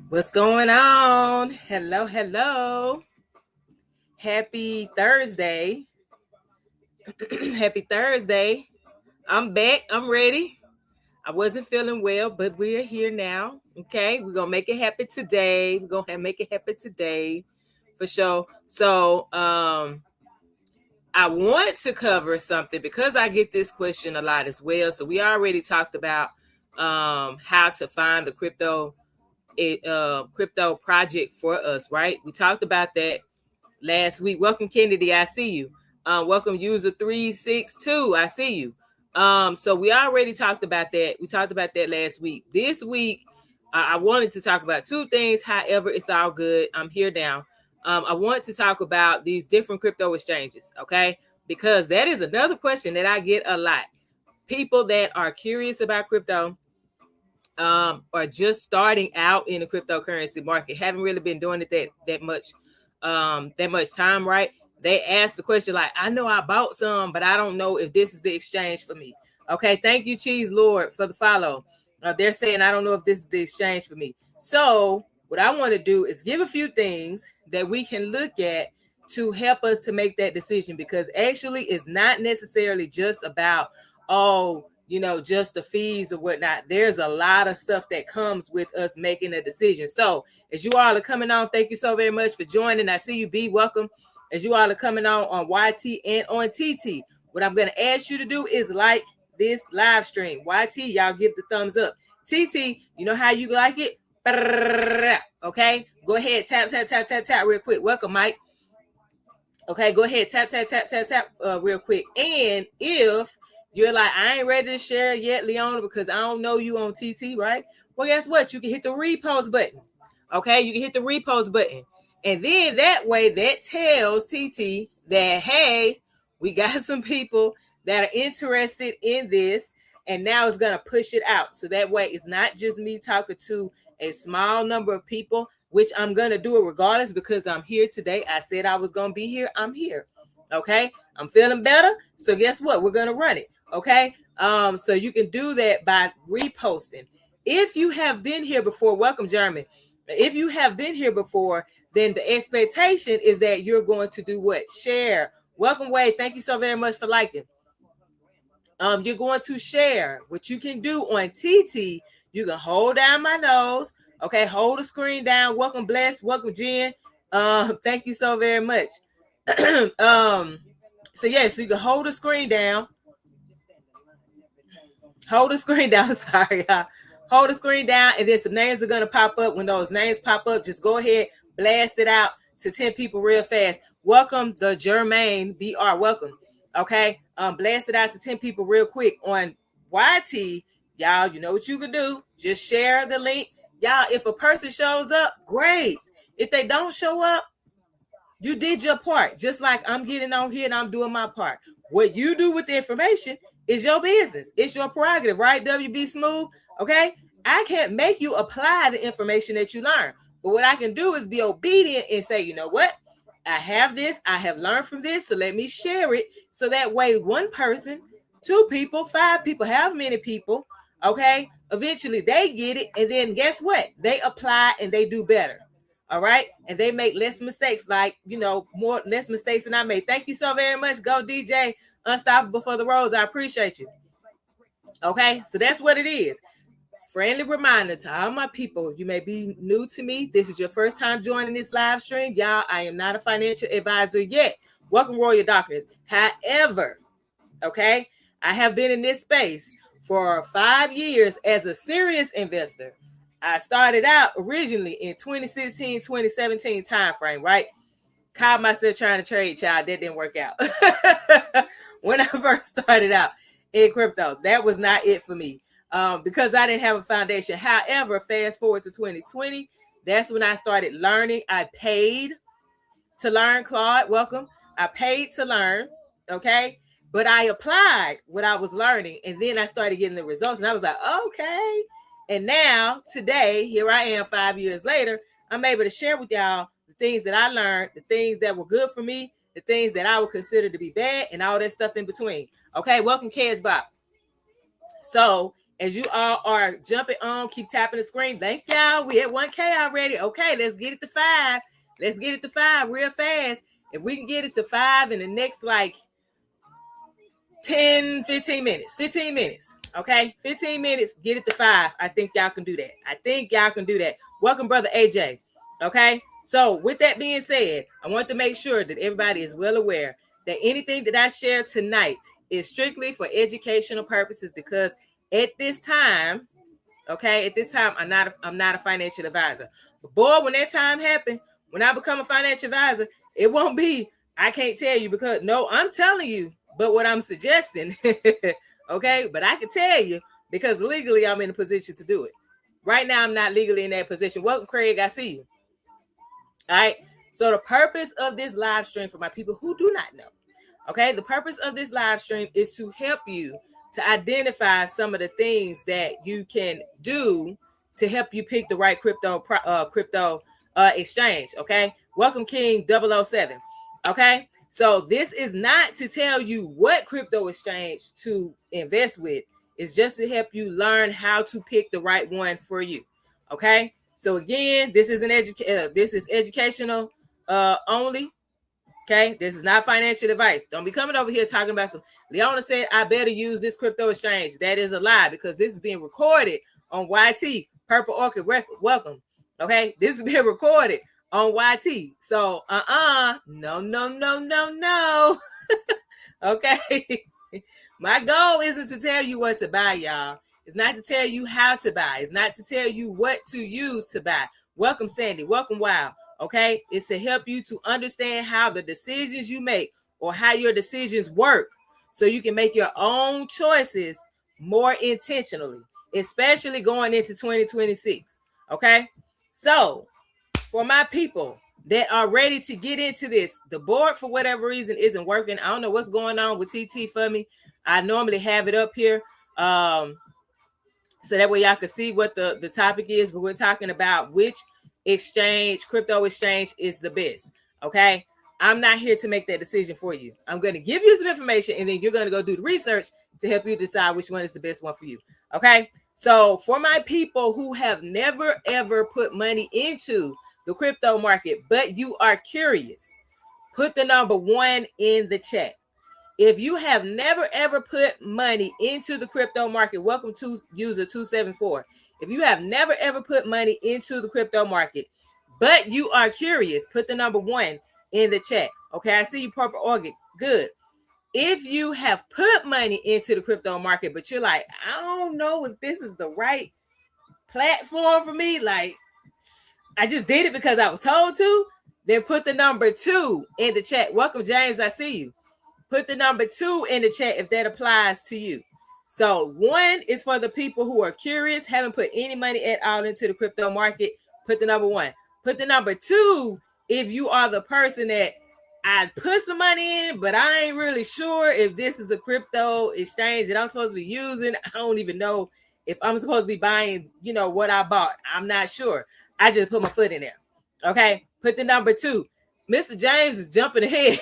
What's going on? Hello. Happy Thursday. Happy Thursday. I'm back. I'm ready. I wasn't feeling well, but we're here now. Okay, we're gonna make it happen today. We're gonna make it happen today for sure. So, I want to cover something because I get this question a lot as well. So we already talked about how to find the crypto project for us, right? We talked about that last week. Welcome, Kennedy. I see you. Welcome, user 362. I see you. So we already talked about that. We talked about that last week. This week, I wanted to talk about two things. However, it's all good. I'm here now. I want to talk about these different crypto exchanges, okay? Because that is another question that I get a lot. People that are curious about crypto, or just starting out in the cryptocurrency market, haven't really been doing it that much time, right? They ask the question like, I know I bought some, but I don't know if this is the exchange for me. Okay, thank you, Cheese Lord, for the follow. They're saying, I don't know if this is the exchange for me. So what I want to do is give a few things that we can look at to help us to make that decision, because actually it's not necessarily just about, just the fees or whatnot. There's a lot of stuff that comes with us making a decision. So as you all are coming on, thank you so very much for joining. I see you, B. Welcome. As you all are coming on YT and on TT, what I'm going to ask you to do is like this live stream. YT, y'all give the thumbs up. TT, you know how you like it? Okay, go ahead, tap real quick. Welcome, Mike. Okay, go ahead, tap real quick. And if you're like, I ain't ready to share yet, Leona, because I don't know you on TT, right? Well, guess what? You can hit the repost button. Okay, you can hit the repost button. And then that way, that tells TT that, hey, we got some people that are interested in this, and now it's going to push it out. So that way, it's not just me talking to a small number of people, which I'm going to do it regardless because I'm here today. I said I was going to be here. I'm here. Okay, I'm feeling better. So guess what? We're going to run it. Okay, so you can do that by reposting. If you have been here before, welcome, Jeremy. If you have been here before, then the expectation is that you're going to do what? Share. Welcome, Wade. Thank you so very much for liking. You're going to share. What you can do on TT, you can hold down my nose. Okay, hold the screen down. Welcome, Bless. Welcome, Jen. Thank you so very much. So you can hold the screen down. Hold the screen down. Sorry, hold the screen down, and then some names are gonna pop up. When those names pop up, just go ahead, blast it out to 10 people real fast. Welcome, the Jermaine BR. Welcome. Okay, blast it out to 10 people real quick on YT. Y'all, you know what you can do? Just share the link. Y'all, if a person shows up, great. If they don't show up, you did your part. Just like I'm getting on here and I'm doing my part. What you do with the information is your business. It's your prerogative, right? WB Smooth. Okay. I can't make you apply the information that you learn. But what I can do is be obedient and say, you know what? I have this. I have learned from this. So let me share it. So that way, one person, 2 people, 5 people, however many people, okay, eventually they get it. And then guess what? They apply and they do better. All right. And they make less mistakes, less mistakes than I made. Thank you so very much. Go DJ Unstoppable for the Rose. I appreciate you. Okay. So that's what it is. Friendly reminder to all my people, you may be new to me. This is your first time joining this live stream. Y'all, I am not a financial advisor yet. Welcome, Royal Darkness. However, okay, I have been in this space for 5 years as a serious investor. I started out originally in 2016, 2017 timeframe, right? Caught myself trying to trade, child. That didn't work out. When I first started out in crypto, that was not it for me. Because I didn't have a foundation. However, fast forward to 2020, that's when I started learning. I paid to learn, Claude. Welcome. I paid to learn, okay? But I applied what I was learning, and then I started getting the results, and I was like, okay. And now, today, here I am 5 years later, I'm able to share with y'all the things that I learned, the things that were good for me, the things that I would consider to be bad, and all that stuff in between. Okay, welcome, Kez Bop. So, As you all are jumping on, keep tapping the screen. Thank y'all. We at 1K already. Okay, let's get it to 5. Let's get it to 5 real fast. If we can get it to 5 in the next like 10, 15 minutes. 15 minutes. Okay, 15 minutes, get it to 5. I think y'all can do that. I think y'all can do that. Welcome, Brother AJ. Okay, so with that being said, I want to make sure that everybody is well aware that anything that I share tonight is strictly for educational purposes, because at this time, I'm not a financial advisor. But boy, when that time happened, when I become a financial advisor, it won't be, I can't tell you, because no, I'm telling you, but what I'm suggesting, okay, but I can tell you because legally I'm in a position to do it. Right now, I'm not legally in that position. Welcome, Craig. I see you. All right. So the purpose of this live stream, for my people who do not know, okay, the purpose of this live stream is to help you to identify some of the things that you can do to help you pick the right crypto exchange. Okay. Welcome, King 007. Okay. So this is not to tell you what crypto exchange to invest with. It's just to help you learn how to pick the right one for you. Okay. So again, this is this is educational only. Okay. This is not financial advice. Don't be coming over here talking about some. Leona said, I better use this crypto exchange. That is a lie, because this is being recorded on YT, Purple Orchid Record. Welcome. Okay. This is being recorded on YT. So, no. Okay. My goal isn't to tell you what to buy, y'all. It's not to tell you how to buy. It's not to tell you what to use to buy. Welcome, Sandy. Welcome, Wow. Okay. It's to help you to understand how the decisions you make or how your decisions work, so you can make your own choices more intentionally, especially going into 2026. Okay. So, for my people that are ready to get into this, the board, for whatever reason, isn't working. I don't know what's going on with TT for me. I normally have it up here, so that way y'all can see what the topic is. But we're talking about which crypto exchange is the best. Okay. I'm not here to make that decision for you. I'm going to give you some information, and then you're going to go do the research to help you decide which one is the best one for you. Okay. So for my people who have never, ever put money into the crypto market, but you are curious, put the number 1 in the chat. If you have never, ever put money into the crypto market, welcome to user 274. If you have never, ever put money into the crypto market, but you are curious, put the number 1 in the chat. Okay, I see you, Purple Orchid. Good. If you have put money into the crypto market, but you're like, I don't know if this is the right platform for me, like, I just did it because I was told to, then put the number 2 in the chat. Welcome, James. I see you. Put the number 2 in the chat if that applies to you. So 1 is for the people who are curious, haven't put any money at all into the crypto market. Put the number 1. Put the number 2 if you are the person that I put some money in, but I ain't really sure if this is the crypto exchange that I'm supposed to be using. I don't even know if I'm supposed to be buying, what I bought. I'm not sure. I just put my foot in there. Okay. Put the number 2. Mr. James is jumping ahead.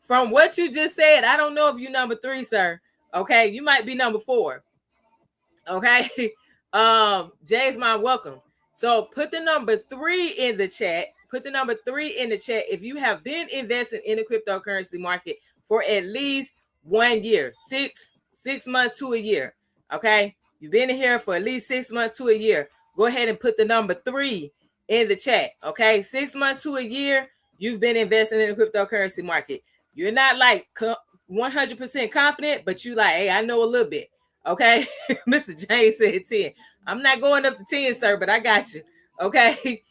From what you just said, I don't know if you're number 3, sir. Okay. You might be number 4. Okay. James, my welcome. So put the number 3 in the chat. Put the number 3 in the chat if you have been investing in the cryptocurrency market for at least 1 year, 6 months to a year. Okay. You've been in here for at least 6 months to a year. Go ahead and put the number 3 in the chat. Okay. 6 months to a year, you've been investing in the cryptocurrency market. You're not like 100% confident, but you like, hey, I know a little bit. Okay. Mr. James said 10. I'm not going up to 10, sir, but I got you. Okay.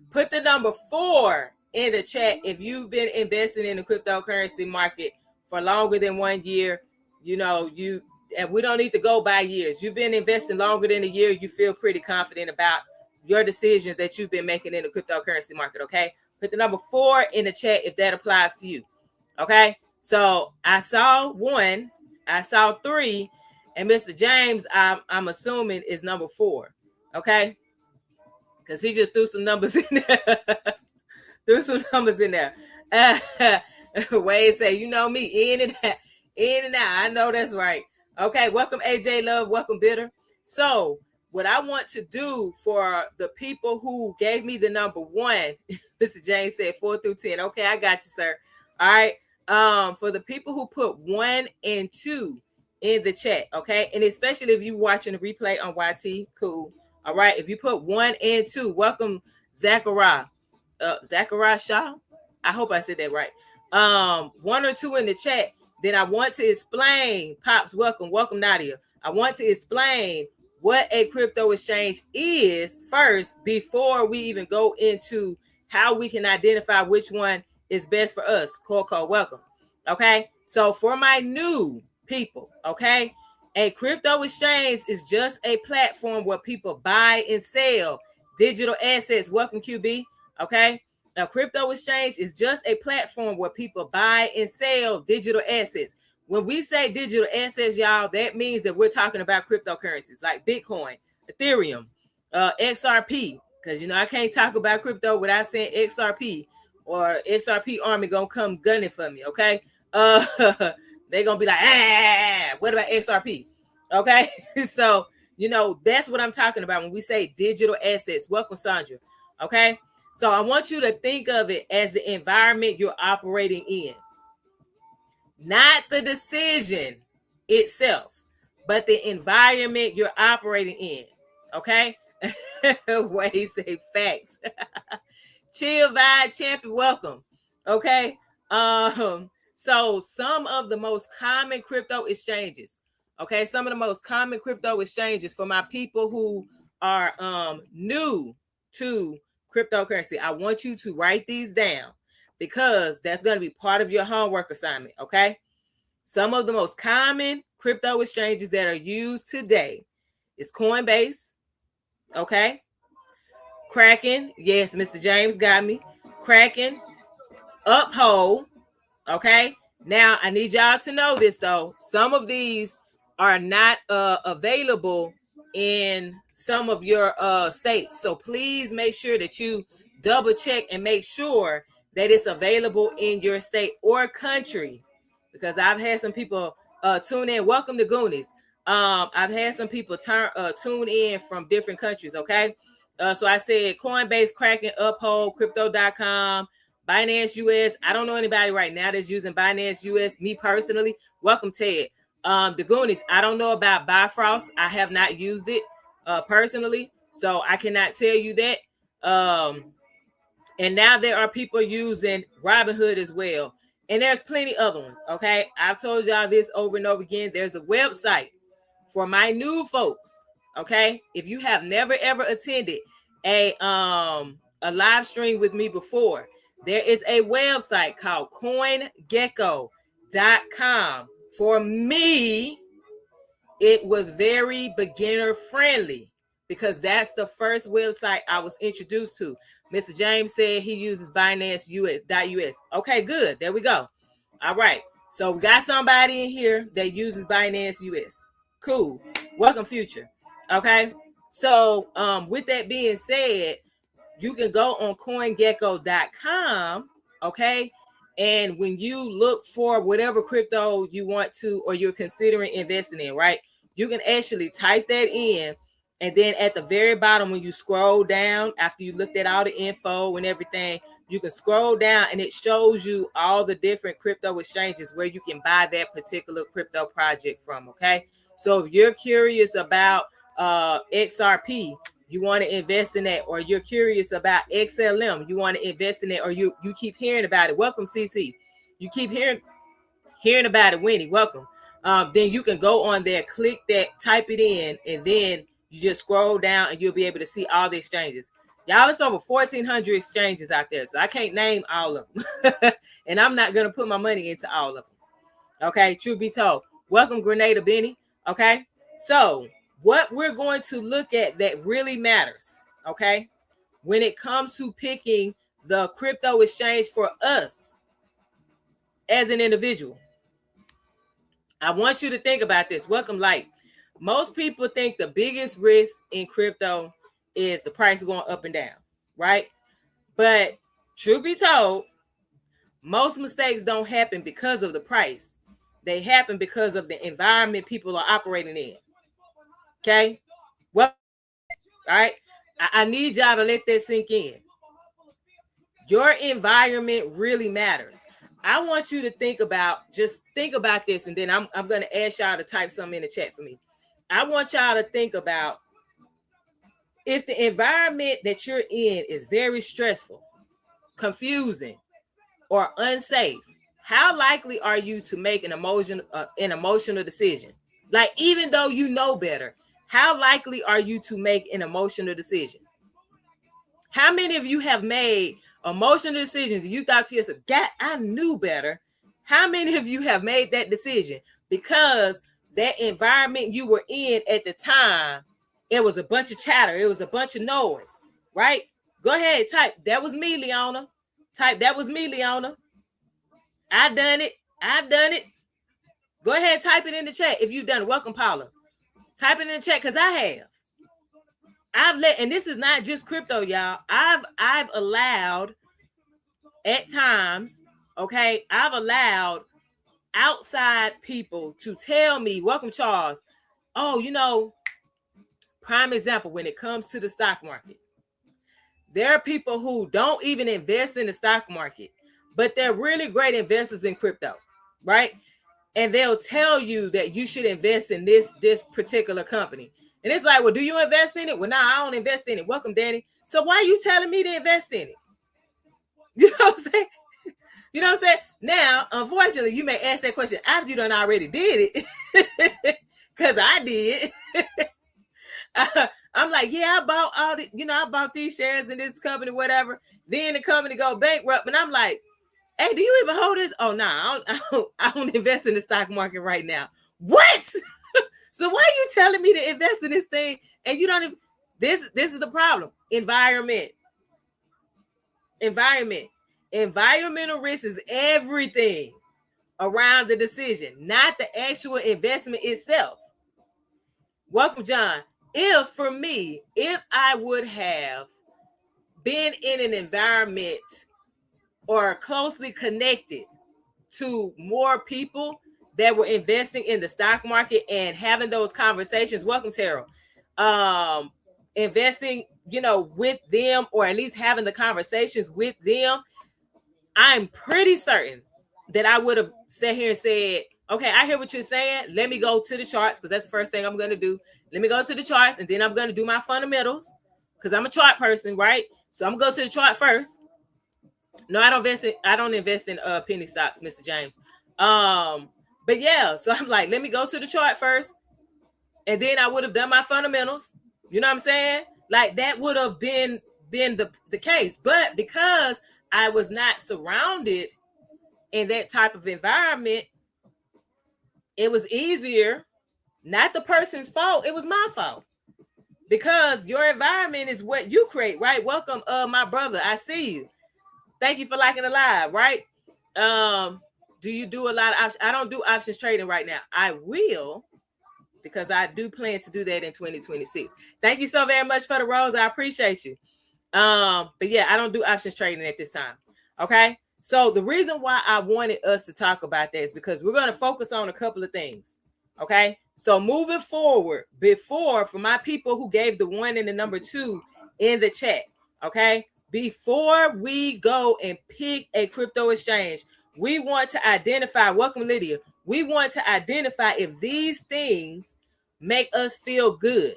Put the number 4 in the chat if you've been investing in the cryptocurrency market for longer than 1 year. And we don't need to go by years. You've been investing longer than a year. You feel pretty confident about your decisions that you've been making in the cryptocurrency market. Okay. Put the number 4 in the chat if that applies to you. Okay. So I saw 1, I saw 3, and Mr. James, I'm assuming is number 4. Okay. Because he just threw some numbers in there. Wade say, you know me, in and out. I know that's right. Okay, welcome AJ Love, welcome Bitter. So what I want to do for the people who gave me the number 1, Mr. James said 4 through 10. Okay, I got you, sir. All right. For the people who put 1 and 2 in the chat, okay, and especially if you're watching the replay on YT, cool. All right, if you put 1 and 2, welcome Zachariah Shaw. I hope I said that right. 1 or 2 in the chat. Then I want to explain, Pops, welcome Nadia. I want to explain what a crypto exchange is first before we even go into how we can identify which one is best for us. Coco, welcome. Okay, so for my new people, okay, a crypto exchange is just a platform where people buy and sell digital assets. Welcome, QB. Okay, a crypto exchange is just a platform where people buy and sell digital assets. When we say digital assets, y'all, that means that we're talking about cryptocurrencies like Bitcoin, Ethereum, XRP. Because, you know, I can't talk about crypto without saying XRP, or XRP army gonna come gunning for me, okay? They're gonna be like, what about XRP? Okay, so, you know, that's what I'm talking about when we say digital assets. Welcome, Sandra. Okay, so I want you to think of it as the environment you're operating in. Not the decision itself, but the environment you're operating in. Okay? Wade say facts. Chill vibe champion, welcome. Okay. So some of the most common crypto exchanges. Okay, some of the most common crypto exchanges for my people who are new to cryptocurrency. I want you to write these down, because that's going to be part of your homework assignment, okay? Some of the most common crypto exchanges that are used today is Coinbase, okay? Kraken, yes, Mr. James got me. Kraken, Uphold, okay? Now, I need y'all to know this, though. Some of these are not available in some of your states. So please make sure that you double check and make sure that it's available in your state or country, because I've had some people tune in. Welcome to Goonies. I've had some people tune in from different countries, okay? So I said Coinbase, Kraken, Uphold, Crypto.com, Binance US. I don't know anybody right now that's using Binance US. Me personally, welcome Ted. The Goonies, I don't know about Bifrost. I have not used it personally, so I cannot tell you that. And now there are people using Robinhood as well. And there's plenty other ones, okay? I've told y'all this over and over again. There's a website for my new folks, okay? If you have never, ever attended a live stream with me before, there is a website called CoinGecko.com. For me, it was very beginner friendly because that's the first website I was introduced to. Mr. James said he uses Binance US. Okay, good. There we go. All right. So we got somebody in here that uses Binance US. Cool. Welcome, Future. Okay. So with that being said, you can go on CoinGecko.com. Okay. And when you look for whatever crypto you want to, or you're considering investing in, right, you can actually type that in. And then at the very bottom, when you scroll down, after you looked at all the info and everything, you can scroll down and it shows you all the different crypto exchanges where you can buy that particular crypto project from. Okay. So if you're curious about XRP, you want to invest in that, or you're curious about XLM, you want to invest in it, or you keep hearing about it. Welcome, CC. You keep hearing about it, Winnie. Welcome. Then you can go on there, click that, type it in, and then you just scroll down and you'll be able to see all the exchanges. Y'all, it's over 1,400 exchanges out there, so I can't name all of them. And I'm not going to put my money into all of them. Okay, truth be told. Welcome, Grenada Benny. Okay, so what we're going to look at that really matters, okay, when it comes to picking the crypto exchange for us as an individual. I want you to think about this. Welcome, Light. Most people think the biggest risk in crypto is the price going up and down, right? But truth be told, most mistakes don't happen because of the price. They happen because of the environment people are operating in. Okay? Well, all right. I need y'all to let that sink in. Your environment really matters. I want you to think about this, and then I'm going to ask y'all to type something in the chat for me. I want y'all to think about, if the environment that you're in is very stressful, confusing, or unsafe, how likely are you to make an emotional decision? Like, even though you know better, how likely are you to make an emotional decision? How many of you have made emotional decisions and you thought to yourself, God, I knew better? How many of you have made that decision because that environment you were in at the time, it was a bunch of chatter, it was a bunch of noise, right? Go ahead, type, that was me, Leona. Type, that was me, Leona. I've done it. Go ahead, type it in the chat if you've done it. Welcome, Paula. Type it in the chat, because I have. And this is not just crypto, y'all. I've allowed at times, okay, I've allowed outside people to tell me, welcome, Charles. Oh, prime example, when it comes to the stock market, there are people who don't even invest in the stock market, but they're really great investors in crypto, right? And they'll tell you that you should invest in this particular company. And it's like, well, do you invest in it? Well, no, I don't invest in it. Welcome, Danny. So why are you telling me to invest in it? You know what I'm saying? You know what I'm saying? Now, unfortunately, you may ask that question after you done already did it. Because I did. I'm like, yeah, I bought I bought these shares in this company, whatever. Then the company go bankrupt. And I'm like, hey, do you even hold this? Oh, no, I don't invest in the stock market right now. What? So why are you telling me to invest in this thing? And you don't even, this is the problem. Environmental risk is everything around the decision, not the actual investment itself. Welcome, John. If I would have been in an environment or closely connected to more people that were investing in the stock market and having those conversations, welcome, Terrell, investing, with them, or at least having the conversations with them, I'm pretty certain that I would have sat here and said, okay, I hear what you're saying. Let me go to the charts, because that's the first thing I'm going to do. Let me go to the charts, and then I'm going to do my fundamentals, because I'm a chart person, right? So I'm going to go to the chart first. No, I don't invest in penny stocks, Mr. James. But yeah, so I'm like, let me go to the chart first, and then I would have done my fundamentals. You know what I'm saying? Like, that would have been the case. But because I was not surrounded in that type of environment, it was easier. Not the person's fault. It was my fault. Because your environment is what you create, right? Welcome, my brother. I see you. Thank you for liking the live, right? Do you do a lot of options? I don't do options trading right now. I will, because I do plan to do that in 2026. Thank you so very much for the rose. I appreciate you. But yeah, I don't do options trading at this time. Okay. So the reason why I wanted us to talk about that is because we're going to focus on a couple of things. Okay. So moving forward, for my people who gave the 1 and the number 2 in the chat. Okay. Before we go and pick a crypto exchange, we want to identify, welcome, Lydia. We want to identify if these things make us feel good.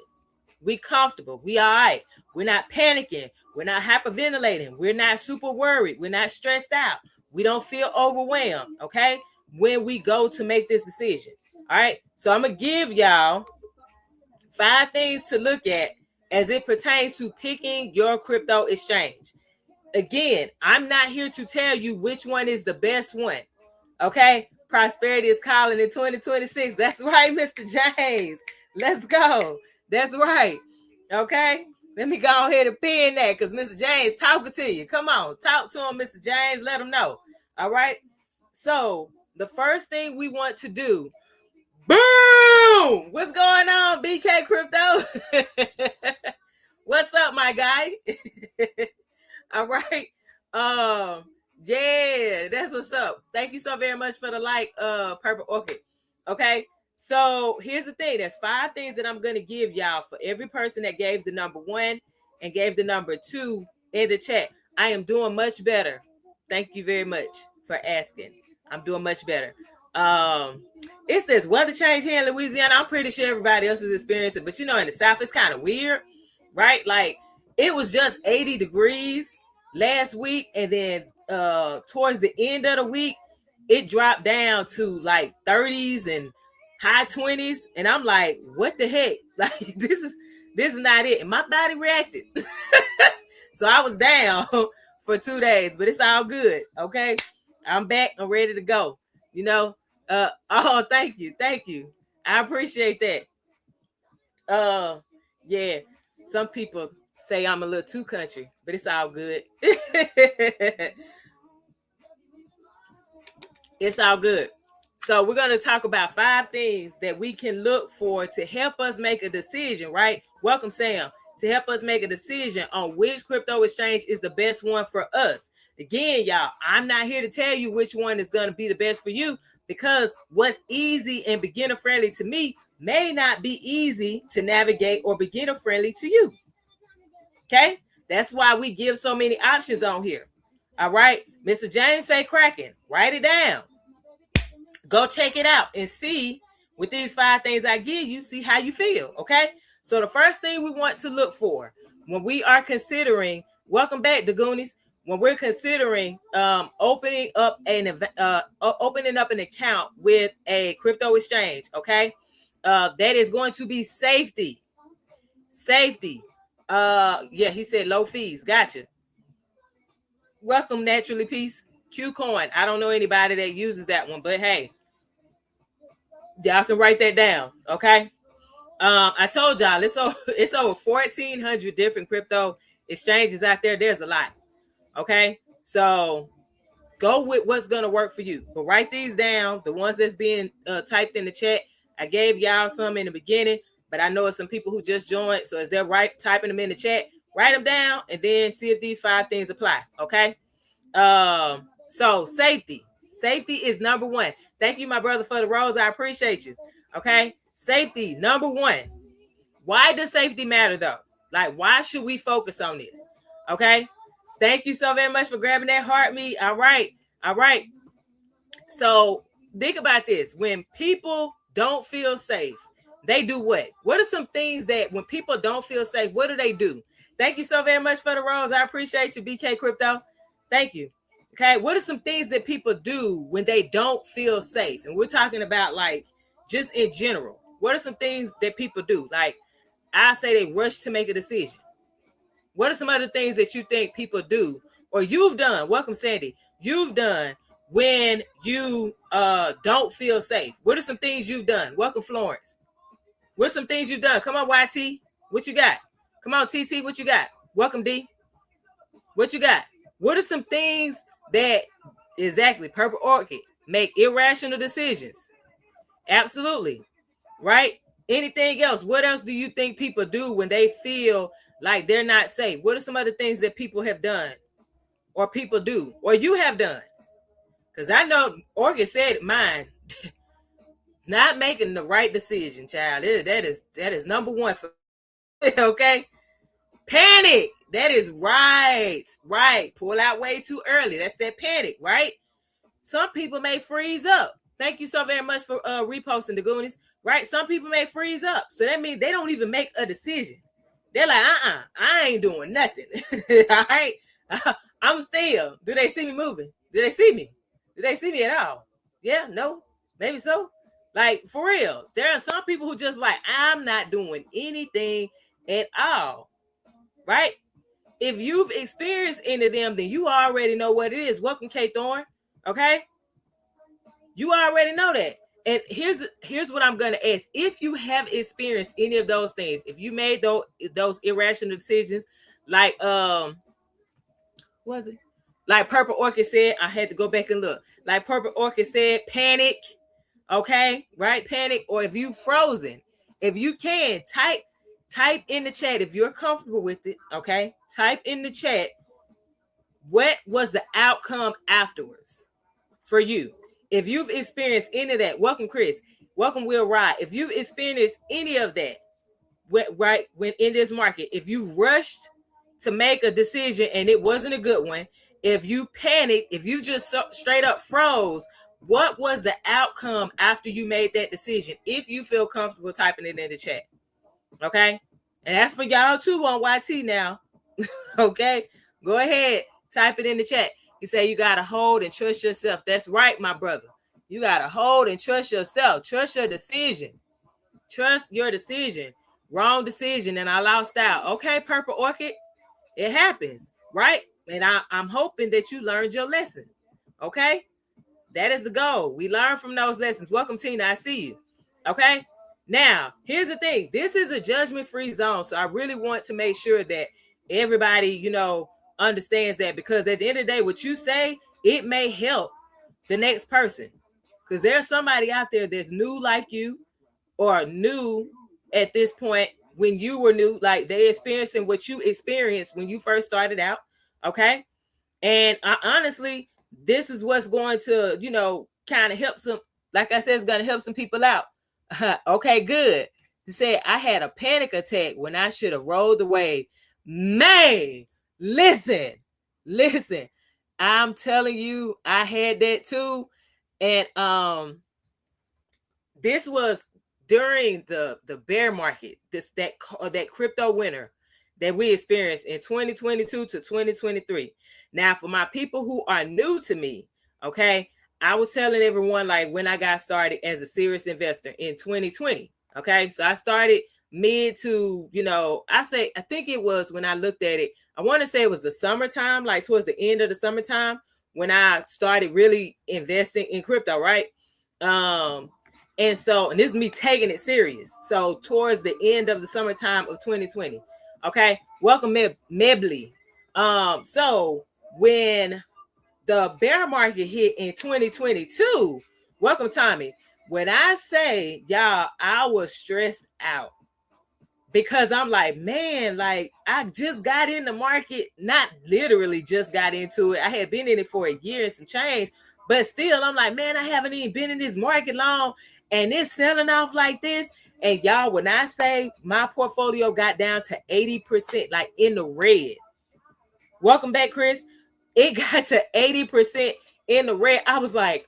We comfortable. We all right. We're not panicking. We're not hyperventilating. We're not super worried. We're not stressed out. We don't feel overwhelmed, okay, when we go to make this decision. All right. So I'm going to give y'all 5 things to look at as it pertains to picking your crypto exchange. Again, I'm not here to tell you which one is the best one. Okay. Prosperity is calling in 2026. That's right, Mr. James. Let's go. That's right. Okay. Let me go ahead and pin that, because Mr. James talking to you. Come on. Talk to him, Mr. James. Let him know. All right. So the first thing we want to do. Boom! What's going on, BK Crypto? What's up, my guy? All right. Yeah, that's what's Thank you so very much for the like, Purple Orchid. Okay. So here's the thing. There's 5 things that I'm going to give y'all for every person that gave the number 1 and gave the number 2 in the chat. I am doing much better. Thank you very much for asking. I'm doing much better. It's this weather change here in Louisiana. I'm pretty sure everybody else is experiencing, but in the South, it's kind of weird, right? Like it was just 80 degrees last week, and then towards the end of the week, it dropped down to like 30s and high 20s, and I'm like, what the heck? Like this is not it. And my body reacted. So I was down for 2 days, but it's all good. Okay. I'm back. I'm ready to go. Oh, thank you. I appreciate that. Yeah. Some people say I'm a little too country, but it's all good. It's all good. So we're going to talk about 5 things that we can look for to help us make a decision, right? Welcome, Sam. To help us make a decision on which crypto exchange is the best one for us. Again, y'all, I'm not here to tell you which one is going to be the best for you, because what's easy and beginner friendly to me may not be easy to navigate or beginner friendly to you. Okay? That's why we give so many options on here. All right? Mr. James say Kraken. Write it down. Go check it out and see with these 5 things I give you, see how you feel. Okay? So the first thing we want to look for when we are considering, welcome back, the Goonies, when we're considering opening up an account with a crypto exchange, okay, that is going to be safety. Yeah, he said low fees. Gotcha. Welcome, Naturally Peace. Qcoin. I don't know anybody that uses that one, but hey, y'all can write that down, okay? I told y'all it's over 1,400 different crypto exchanges out there. There's a lot. Okay, so go with what's gonna work for you. But write these down. The ones that's being typed in the chat. I gave y'all some in the beginning, but I know it's some people who just joined. So as they're typing them in the chat, write them down and then see if these 5 things apply. Okay. So safety is number 1. Thank you, my brother, for the rose. I appreciate you. Okay. Safety, number 1. Why does safety matter though? Like, why should we focus on this? Okay. Thank you so very much for grabbing that heart me. All right. So think about this. When people don't feel safe, they do what? What are some things that when people don't feel safe, what do they do? Thank you so very much for the rose. I appreciate you, BK Crypto. Thank you. Okay. What are some things that people do when they don't feel safe? And we're talking about like just in general. What are some things that people do? Like I say they rush to make a decision. What are some other things that you think people do or you've done? Welcome, Sandy. You've done when you don't feel safe. What are some things you've done? Welcome, Florence. What are some things you've done? Come on, YT. What you got? Come on, TT. What you got? Welcome, D. What you got? What are some things that exactly Purple Orchid make irrational decisions? Absolutely. Right? Anything else? What else do you think people do when they feel like they're not safe? What are some other things that people have done or people do or you have done? Because I know Orchid said mine. Not making the right decision, child. That is number 1 for okay. Panic. That is right. Pull out way too early. That's that panic, right? Some people may freeze up. Thank you so very much for reposting the Goonies. Right? Some people may freeze up. So that means they don't even make a decision. They're like, I ain't doing nothing. All right. I'm still. Do they see me moving? Do they see me? Do they see me at all? Yeah, no, maybe so. Like, for real. There are some people who just like, I'm not doing anything at all. Right? If you've experienced any of them, then you already know what it is. Welcome, K Thorne. Okay? You already know that. And here's what I'm going to ask. If you have experienced any of those things, if you made those irrational decisions, like was it? Like Purple Orchid said, I had to go back and look. Like Purple Orchid said, panic. Okay, right? Panic. Or if you frozen, if you can, type in the chat if you're comfortable with it. Okay, type in the chat. What was the outcome afterwards for you. If you've experienced any of that, welcome Chris, welcome Will Ride. If you've experienced any of that, when in this market, if you rushed to make a decision and it wasn't a good one, if you panicked, if you just straight up froze, what was the outcome after you made that decision? If you feel comfortable typing it in the chat, okay? And that's for y'all too on YT now, okay? Go ahead, type it in the chat. You say you gotta hold and trust yourself. That's right, my brother. You gotta hold and trust yourself. Trust your decision. Trust your decision. Wrong decision and I lost out. Okay, Purple Orchid, it happens, right? And I'm hoping that you learned your lesson, okay? That is the goal. We learn from those lessons. Welcome, Tina. I see you, okay? Now, here's the thing. This is a judgment-free zone, so I really want to make sure that everybody, understands that, because at the end of the day, what you say, it may help the next person, because there's somebody out there that's new like you, or new at this point when you were new, like they experiencing what you experienced when you first started out, okay? And honestly, this is what's going to, kind of help some, like I said, it's going to help some people out. Okay, good. You said I had a panic attack when I should have rolled the wave. Man, listen, I'm telling you, I had that too. And this was during the bear market, that crypto winter that we experienced in 2022 to 2023. Now, for my people who are new to me, okay, I was telling everyone, like, when I got started as a serious investor in 2020, okay? So I started mid to, I think it was when I looked at it, I want to say it was the summertime, like towards the end of the summertime, when I started really investing in crypto, right? And this is me taking it serious. So towards the end of the summertime of 2020. Okay. Welcome, Mebly. So when the bear market hit in 2022, welcome, Tommy. When I say, y'all, I was stressed out because I'm like, man, like I just got in the market, not literally just got into it. I had been in it for a year and some change, but still I'm like, man, I haven't even been in this market long and it's selling off like this. And y'all, when I say my portfolio got down to 80%, like in the red. Welcome back, Chris. It got to 80% in the red. I was like,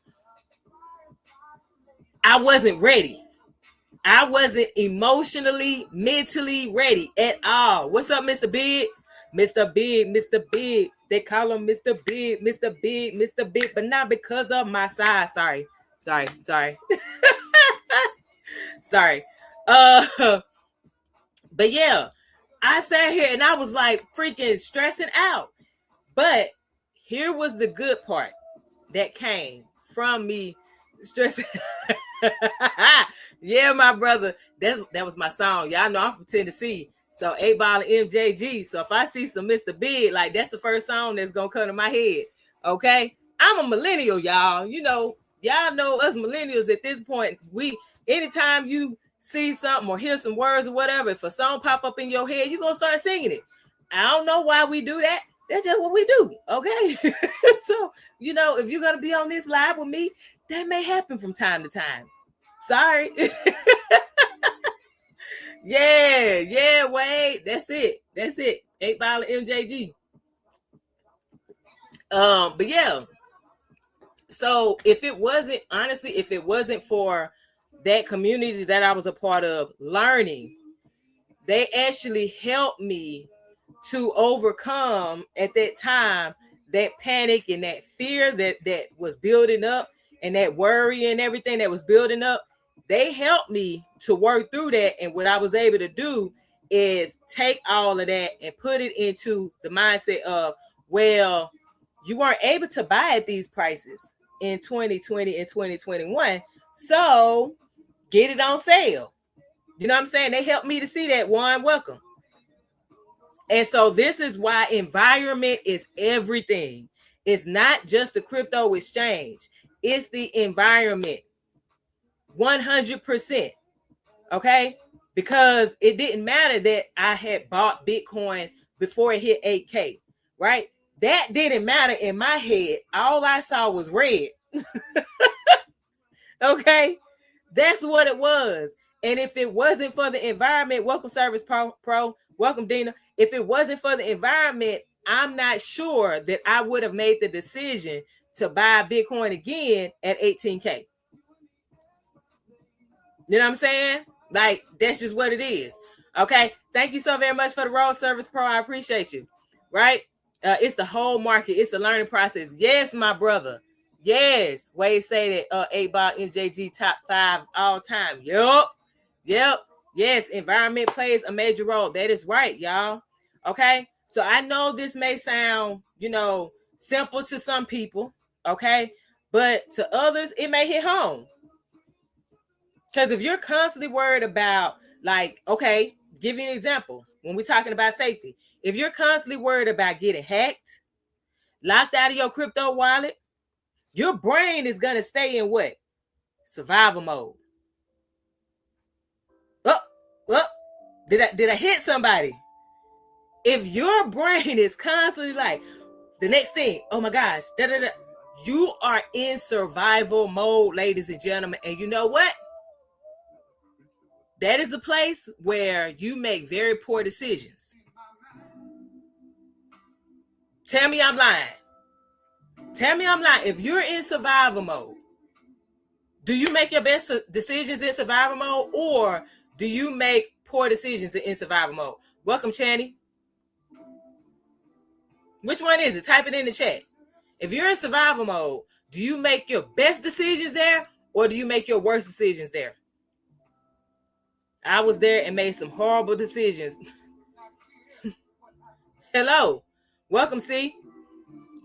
I wasn't ready. I wasn't emotionally, mentally ready at all. What's up, Mr. Big? Mr. Big. They call him Mr. Big, but not because of my size. Sorry. Sorry. But yeah, I sat here and I was like freaking stressing out. But here was the good part that came from me stressing. Yeah, my brother. That was my song. Y'all know I'm from Tennessee. So 8 Ball and MJG. So if I see some Mr. Big, like that's the first song that's gonna come to my head. Okay. I'm a millennial, y'all. Y'all know us millennials at this point. Anytime you see something or hear some words or whatever, if a song pop up in your head, you're gonna start singing it. I don't know why we do that. That's just what we do. Okay. So, if you're gonna be on this live with me, that may happen from time to time. Sorry. Yeah, Wade. That's it. 8 Ball MJG. But yeah. So if it wasn't for that community that I was a part of learning, they actually helped me to overcome at that time that panic and that fear that was building up and that worry and everything that was building up. They helped me to work through that. And what I was able to do is take all of that and put it into the mindset of, well, you weren't able to buy at these prices in 2020 and 2021. So get it on sale. You know what I'm saying? They helped me to see that. Juan, welcome. And so this is why environment is everything. It's not just the crypto exchange. It's the environment. 100%. Okay? Because it didn't matter that I had bought Bitcoin before it hit 8K, right? That didn't matter in my head. All I saw was red. Okay, that's what it was. And if it wasn't for the environment, welcome Service Pro, welcome Dina. If it wasn't for the environment, I'm not sure that I would have made the decision to buy Bitcoin again at 18K. You know what I'm saying? Like, that's just what it is. Okay. Thank you so very much for the role, Service Pro. I appreciate you. Right? It's the whole market. It's the learning process. Yes, my brother. Yes. Wade say that 8-ball MJG top 5 all time. Yep. Yes. Environment plays a major role. That is right, y'all. Okay. So I know this may sound, simple to some people. Okay. But to others, it may hit home. Because if you're constantly worried about, like, okay, give you an example. When we're talking about safety, if you're constantly worried about getting hacked, locked out of your crypto wallet, your brain is going to stay in what? Survival mode. Did I hit somebody? If your brain is constantly like, the next thing, oh my gosh, you are in survival mode, ladies and gentlemen. And you know what? That is a place where you make very poor decisions. Tell me I'm lying. If you're in survival mode, do you make your best decisions in survival mode, or do you make poor decisions in survival mode? Welcome, Channy. Which one is it? Type it in the chat. If you're in survival mode, do you make your best decisions there, or do you make your worst decisions there? I was there and made some horrible decisions. Hello. Welcome, C.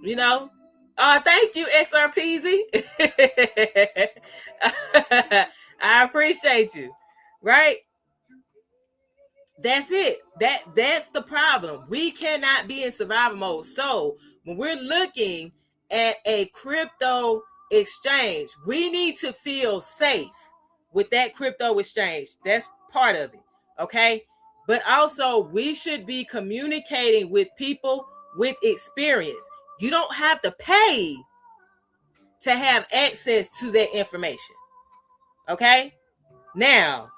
Thank you, XRPZ. I appreciate you. Right? That's it. That's the problem. We cannot be in survival mode. So when we're looking at a crypto exchange, we need to feel safe with that crypto exchange. That's part of it. Okay. But also, we should be communicating with people with experience. You don't have to pay to have access to that information. Okay? Now,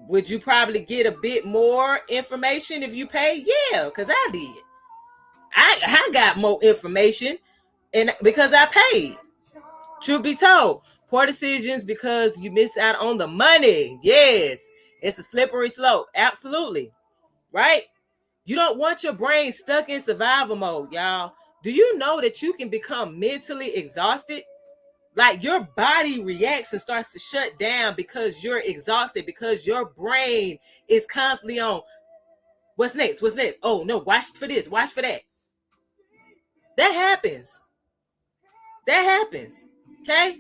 would you probably get a bit more information if you pay? Yeah, because I did. I got more information and because I paid. Truth be told, poor decisions because you miss out on the money. Yes, it's a slippery slope. Absolutely. Right? You don't want your brain stuck in survival mode, y'all. Do you know that you can become mentally exhausted? Like your body reacts and starts to shut down because you're exhausted, because your brain is constantly on what's next? Oh no, watch for this, watch for that. That happens. Okay?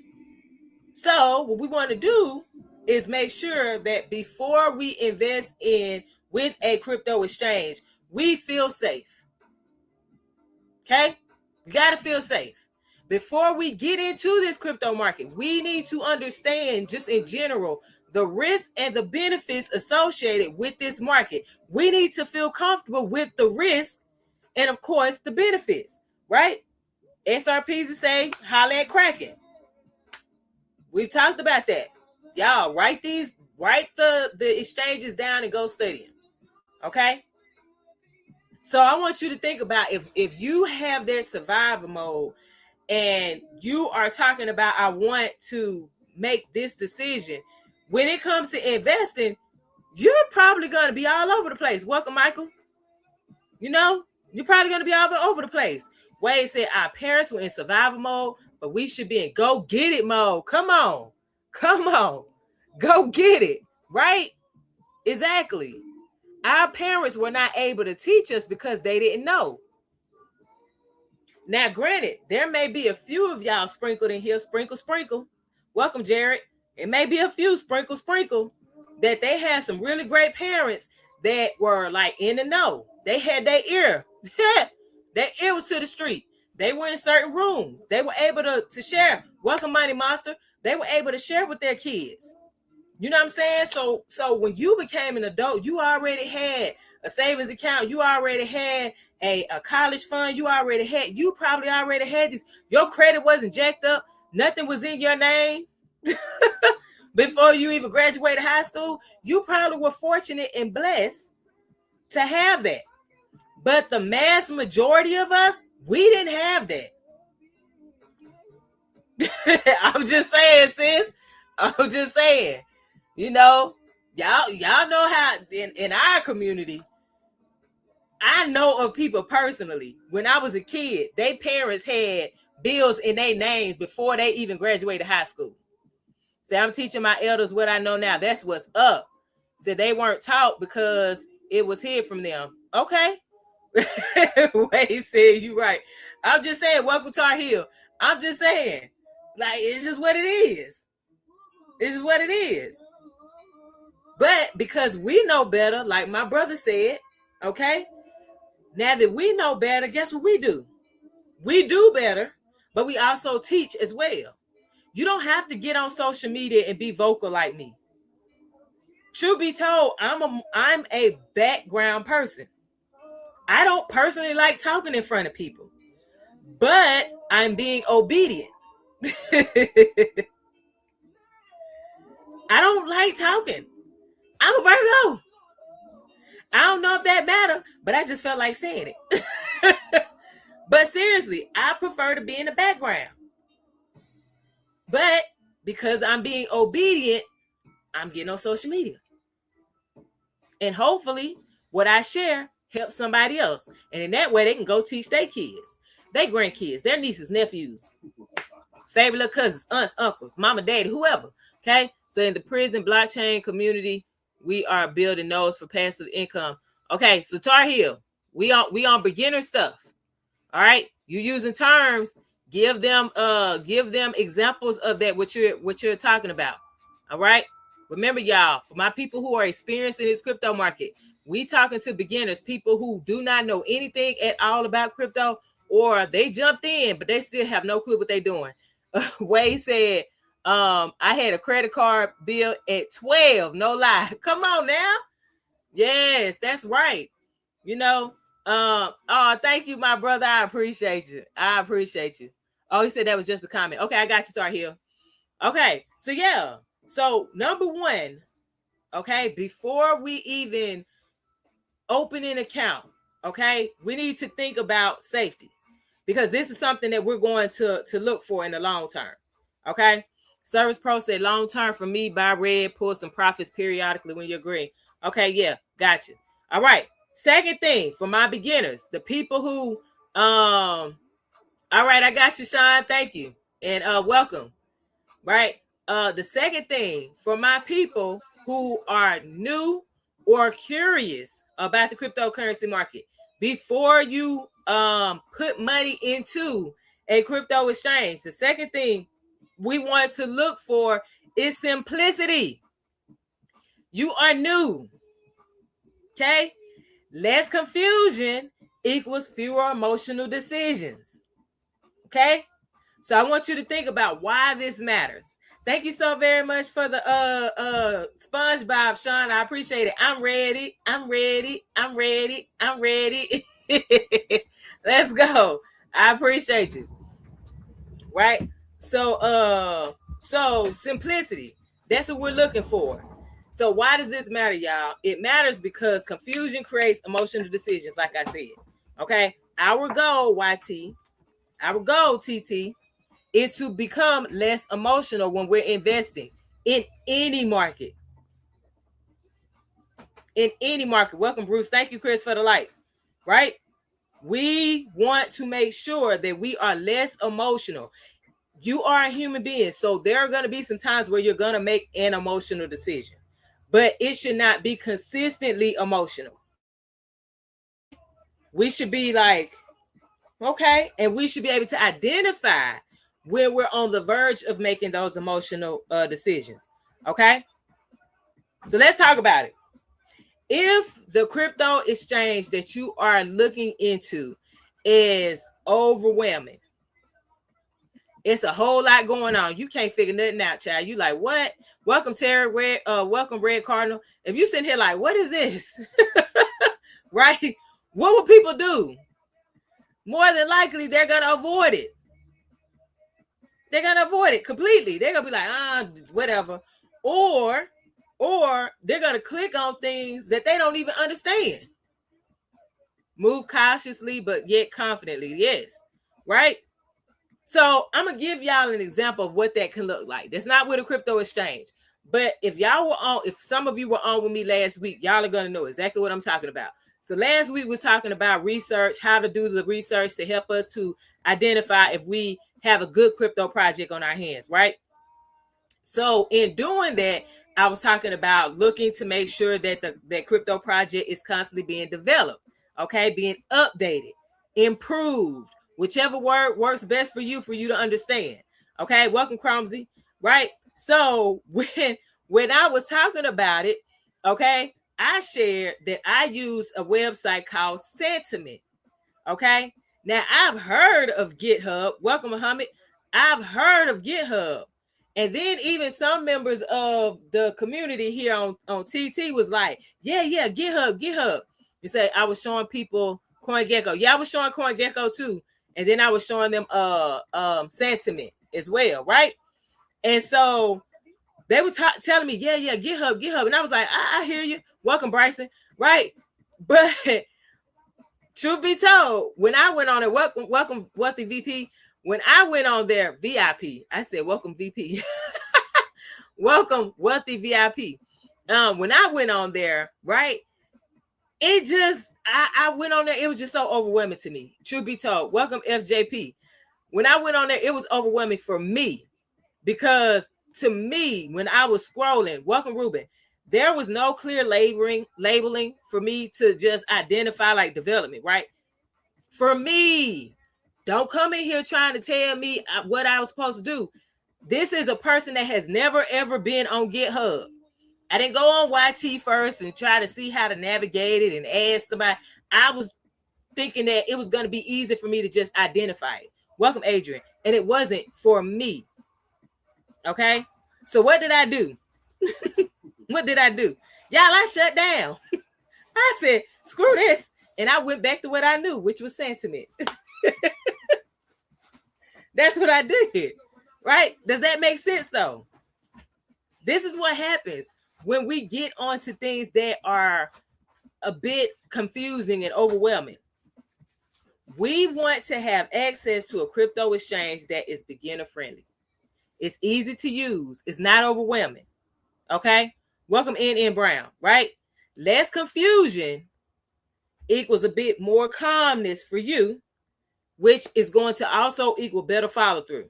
So what we want to do is make sure that before we invest in with a crypto exchange, we feel safe. Okay? We got to feel safe. Before we get into this crypto market, we need to understand just in general the risks and the benefits associated with this market. We need to feel comfortable with the risk and, of course, the benefits, right? SRPs say, holla at Kraken. We've talked about that. Y'all, write the exchanges down and go study them. Okay? So I want you to think about if you have that survival mode and you are talking about, I want to make this decision. When it comes to investing, you're probably going to be all over the place. Welcome, Michael. You're probably going to be all over the place. Wade said our parents were in survival mode, but we should be in go get it mode. Come on. Go get it. Right? Exactly. Our parents were not able to teach us because they didn't know. Now, granted, there may be a few of y'all sprinkled in here, sprinkle. Welcome, Jared. It may be a few sprinkle that they had some really great parents that were like in the know. They had their ear. Their ear was to the street. They were in certain rooms. They were able to share. Welcome, Money Monster. They were able to share with their kids. You know what I'm saying? So when you became an adult, you already had a savings account. You already had a college fund. You probably already had this. Your credit wasn't jacked up. nothing was in your name before you even graduated high school, you probably were fortunate and blessed to have that. But the mass majority of us, we didn't have that. I'm just saying, sis. I'm just saying. You know, y'all know how in our community, I know of people personally, when I was a kid, their parents had bills in their names before they even graduated high school. Say, I'm teaching my elders what I know now. That's what's up. Said they weren't taught because it was hid from them. Okay. Wait, said you right. I'm just saying, welcome to our hill. I'm just saying, like, it's just what it is. It's just what it is. But because we know better, like my brother said, okay, now that we know better, guess what we do? We do better, but we also teach as well. You don't have to get on social media and be vocal like me. Truth be told, I'm a background person. I don't personally like talking in front of people, but I'm being obedient. I don't like talking. I'm a Virgo. I don't know if that matters, but I just felt like saying it. But seriously, I prefer to be in the background. But because I'm being obedient, I'm getting on social media. And hopefully what I share helps somebody else. And in that way, they can go teach their kids, their grandkids, their nieces, nephews, favorite little cousins, aunts, uncles, mama, daddy, whoever. Okay. So in the prison blockchain community, we are building those for passive income. Okay. So Tar Heel, we on beginner stuff. All right. You using terms, give them examples of that, what you're talking about. All right. Remember, y'all, for my people who are experienced in this crypto market, we talking to beginners, people who do not know anything at all about crypto, or they jumped in, but they still have no clue what they're doing. Wade said, I had a credit card bill at 12, no lie. Come on now. Yes, that's right. You know, oh, thank you, my brother. I appreciate you. Oh, he said that was just a comment. Okay, I got you, Tar Heel. Okay, so yeah. So number one, okay, before we even open an account, okay, we need to think about safety, because this is something that we're going to look for in the long term. Okay. Service Pro said long term for me, buy red, pull some profits periodically when you're green. Okay, yeah, gotcha. All right. Second thing for my beginners, the people who all right, I got you, Sean. Thank you. And welcome. Right. The second thing for my people who are new or curious about the cryptocurrency market, before you put money into a crypto exchange, the second thing we want to look for is simplicity. You are new. Okay? Less confusion equals fewer emotional decisions. Okay? So I want you to think about why this matters. Thank you so very much for the SpongeBob, Sean. I appreciate it. I'm ready. Let's go. I appreciate you. Right? So simplicity. That's what we're looking for. So why does this matter, y'all? It matters because confusion creates emotional decisions, like I said. Okay? Our goal, YT, our goal, TT, is to become less emotional when we're investing in any market. In any market. Welcome, Bruce. Thank you, Chris, for the light. Right? We want to make sure that we are less emotional. You are a human being, so there are going to be some times where you're going to make an emotional decision, but it should not be consistently emotional. We should be like, okay, and we should be able to identify when we're on the verge of making those emotional decisions. Okay, so let's talk about it. If the crypto exchange that you are looking into is overwhelming, it's a whole lot going on, you can't figure nothing out, child. You like, what? Welcome, Terry. Welcome, Red Cardinal. If you sitting here like, what is this? Right? What will people do? More than likely, they're gonna avoid it. They're gonna avoid it completely. They're gonna be like, whatever. Or they're gonna click on things that they don't even understand. Move cautiously, but yet confidently. Yes, right? So I'm gonna give y'all an example of what that can look like. That's not with a crypto exchange. But if y'all were on, if some of you were on with me last week, y'all are gonna know exactly what I'm talking about. So last week we was talking about research, how to do the research to help us to identify if we have a good crypto project on our hands, right? So in doing that, I was talking about looking to make sure that that crypto project is constantly being developed, okay, being updated, improved, whichever word works best for you to understand. Okay, welcome, Cromsy. Right. So when I was talking about it, okay, I shared that I use a website called Sentiment. Okay. Now I've heard of GitHub. Welcome, Muhammad. I've heard of GitHub. And then even some members of the community here on TT was like, yeah, GitHub. You say I was showing people CoinGecko. Yeah, I was showing CoinGecko too. And then I was showing them Sentiment as well, right? And so they were telling me, yeah, GitHub. And I was like, I hear you. Welcome, Bryson. Right. But truth be told, when I went on it, welcome, Wealthy VP. When I went on there, VIP, I said, welcome, VP. Welcome, Wealthy VIP. When I went on there, right, it just, I went on there, it was just so overwhelming to me. Truth be told, welcome, FJP. When I went on there, it was overwhelming for me because to me, when I was scrolling, welcome, Ruben, there was no clear labeling for me to just identify like development, right? For me, don't come in here trying to tell me what I was supposed to do. This is a person that has never, ever been on GitHub. I didn't go on YT first and try to see how to navigate it and ask somebody. I was thinking that it was going to be easy for me to just identify it. Welcome, Adrian. And it wasn't for me. Okay? So what did I do? What did I do? Y'all, I shut down. I said, screw this. And I went back to what I knew, which was Sentiment. That's what I did. Right? Does that make sense though? This is what happens when we get onto things that are a bit confusing and overwhelming. We want to have access to a crypto exchange that is beginner friendly. It's easy to use. It's not overwhelming. Okay? Welcome in Brown, right? Less confusion equals a bit more calmness for you, which is going to also equal better follow through.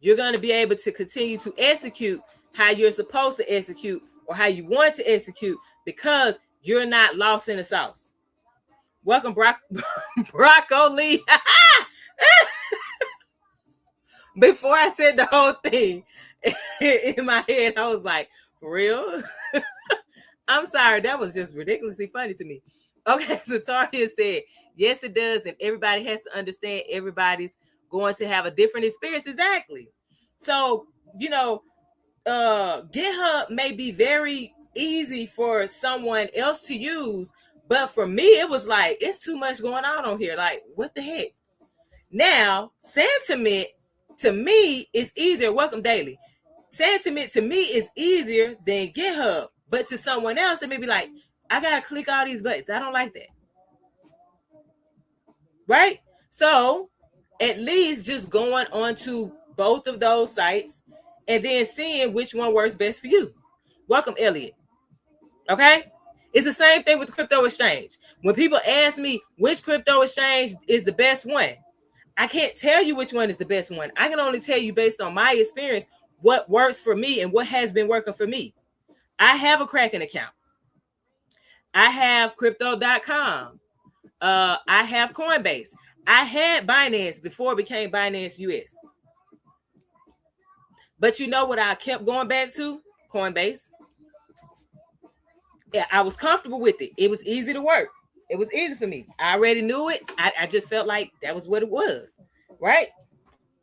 You're going to be able to continue to execute how you're supposed to execute or how you want to execute because you're not lost in the sauce. Welcome, Broccoli. Before I said the whole thing, in my head, I was like, for real? I'm sorry. That was just ridiculously funny to me. Okay, so Taria said, yes, it does. And everybody has to understand everybody's going to have a different experience. Exactly. So, GitHub may be very easy for someone else to use, but for me, it was like, it's too much going on here. Like, what the heck? Now, Sentiment to me is easier. Welcome, Daily. Sentiment to me is easier than GitHub, but to someone else, it may be like, I got to click all these buttons. I don't like that. Right? So at least just going on to both of those sites and then seeing which one works best for you. Welcome, Elliot. Okay? It's the same thing with crypto exchange. When people ask me which crypto exchange is the best one, I can't tell you which one is the best one. I can only tell you based on my experience what works for me and what has been working for me. I have a Kraken account. I have crypto.com. I have Coinbase. I had Binance before it became Binance US. But you know what I kept going back to? Coinbase. Yeah, I was comfortable with it. It was easy to work. It was easy for me. I already knew it. I just felt like that was what it was. Right?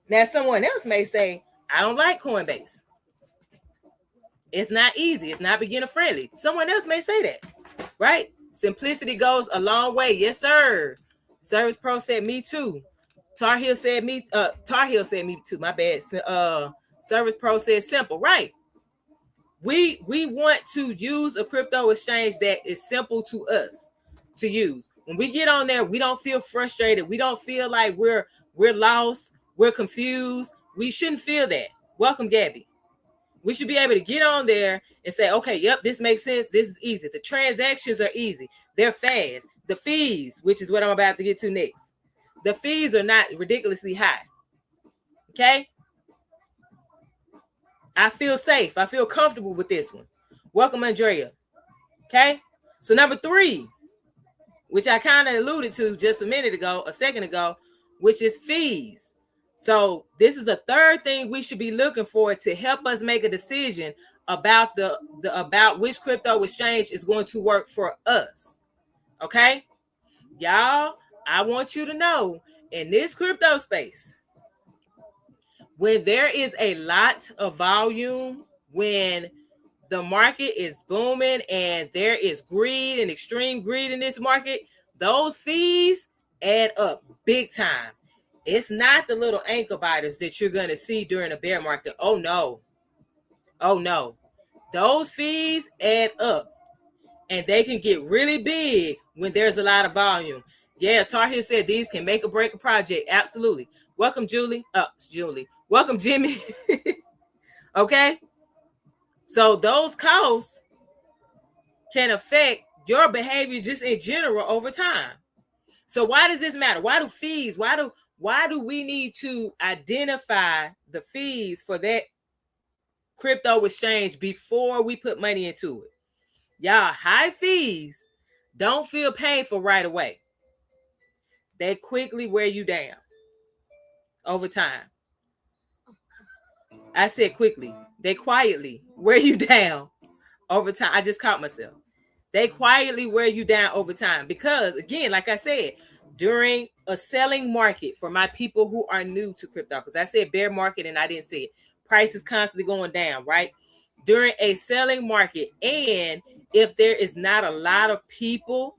Now, someone else may say, I don't like Coinbase. It's not easy. It's not beginner friendly. Someone else may say that. Right? Simplicity goes a long way. Yes, sir. Service Pro said, me too. Tar Heel said me too. My bad. Service Pro says simple. Right. We want to use a crypto exchange that is simple to us to use. When we get on there, we don't feel frustrated. We don't feel like we're lost, we're confused. We shouldn't feel that. Welcome, Gabby. We should be able to get on there and say, okay, yep, this makes sense. This is easy. The transactions are easy. They're fast. The fees, which is what I'm about to get to next, the fees are not ridiculously high. Okay? I feel safe. I feel comfortable with this one. Welcome, Andrea. Okay? So number 3, which I kind of alluded to just a second ago, which is fees. So this is the third thing we should be looking for to help us make a decision about about which crypto exchange is going to work for us. Okay? Y'all, I want you to know, in this crypto space, when there is a lot of volume, when the market is booming and there is greed and extreme greed in this market, those fees add up big time. It's not the little ankle biters that you're going to see during a bear market. Oh, no. Oh, no. Those fees add up, and they can get really big when there's a lot of volume. Yeah, Tar Heel said these can make or break a project. Absolutely. Welcome, Julie. Julie. Welcome, Jimmy. Okay? So those costs can affect your behavior just in general over time. So why does this matter? Why do we need to identify the fees for that crypto exchange before we put money into it? Y'all, high fees don't feel painful right away. They quickly wear you down over time. I said quickly. They quietly wear you down over time. I just caught myself. They quietly wear you down over time because, again, like I said, during a selling market, for my people who are new to crypto, because I said bear market and I didn't say it. Price is constantly going down, right? During a selling market, and if there is not a lot of people,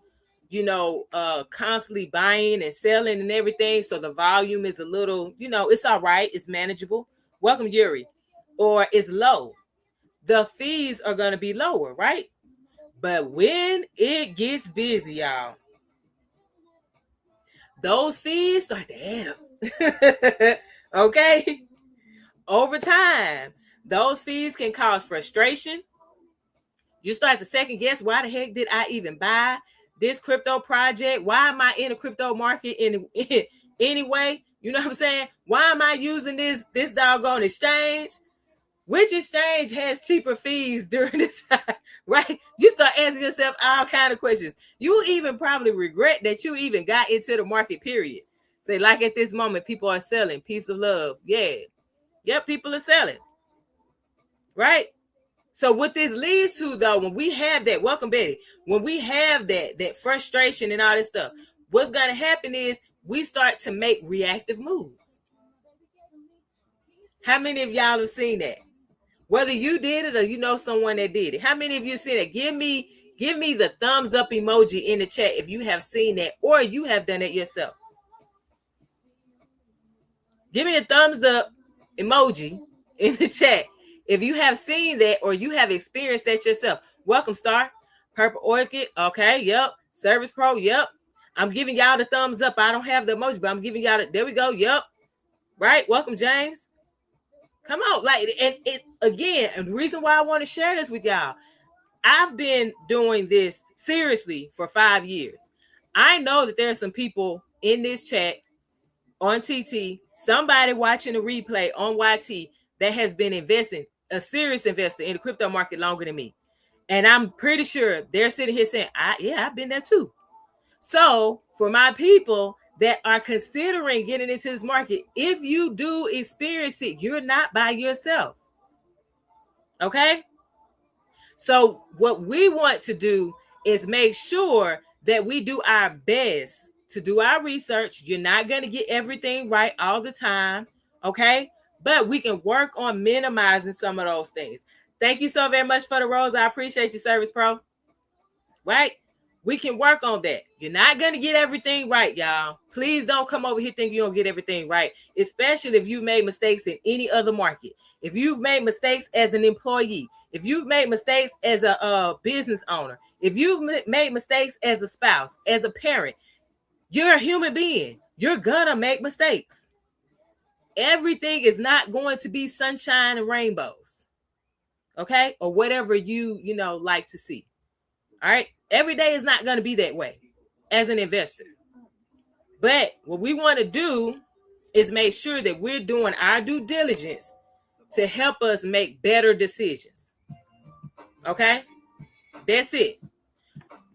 constantly buying and selling and everything, so the volume is a little, it's all right, it's manageable. Welcome, Yuri. Or it's low. The fees are going to be lower, right? But when it gets busy, y'all, those fees start to add up. Okay? Over time, those fees can cause frustration. You start to second guess, why the heck did I even buy this crypto project? Why am I in a crypto market anyway? You know what I'm saying? Why am I using this doggone exchange? Which exchange has cheaper fees during this time, right? You start asking yourself all kind of questions. You even probably regret that you even got into the market, period. Say, like at this moment, people are selling. Peace of love. Yeah. Yep, people are selling. Right? So what this leads to, though, when we have that, welcome, Betty, when we have that frustration and all this stuff, what's going to happen is we start to make reactive moves. How many of y'all have seen that? Whether you did it or you know someone that did it. How many of you seen it? Give me the thumbs up emoji in the chat if you have seen that or you have done it yourself. Give me a thumbs up emoji in the chat if you have seen that or you have experienced that yourself. Welcome, Star. Purple Orchid. Okay, yep. Service Pro, yep. I'm giving y'all the thumbs up. I don't have the emoji, but I'm giving y'all there we go. Yep. Right? Welcome, James. Come on, like, and it again, and the reason why I want to share this with y'all, I've been doing this seriously for 5 years. I know that there's some people in this chat on TT, somebody watching the replay on YT that has been investing, a serious investor in the crypto market longer than me. And I'm pretty sure they're sitting here saying, I've been there too. So for my people that are considering getting into this market, if you do experience it, you're not by yourself. Okay? So what we want to do is make sure that we do our best to do our research. You're not going to get everything right all the time, okay? But we can work on minimizing some of those things. Thank you so very much for the rose. I appreciate your service, Pro. Right? We can work on that. You're not going to get everything right, y'all. Please don't come over here thinking you're going to get everything right, especially if you've made mistakes in any other market. If you've made mistakes as an employee, if you've made mistakes as a business owner, if you've made mistakes as a spouse, as a parent, you're a human being. You're going to make mistakes. Everything is not going to be sunshine and rainbows, okay? Or whatever you like to see. All right. Every day is not going to be that way as an investor. But what we want to do is make sure that we're doing our due diligence to help us make better decisions. Okay. That's it.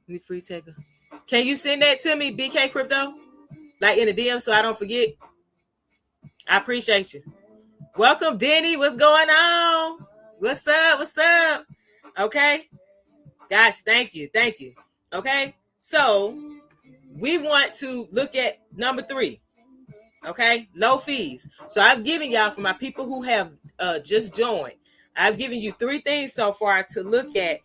Need free taker. Can you send that to me, BK Crypto? Like in the DM so I don't forget. I appreciate you. Welcome, Denny. What's going on? What's up? What's up? Okay. Gosh, thank you. Thank you. Okay. So we want to look at number 3. Okay. Low fees. So I've given y'all, for my people who have just joined, I've given you 3 things so far to look at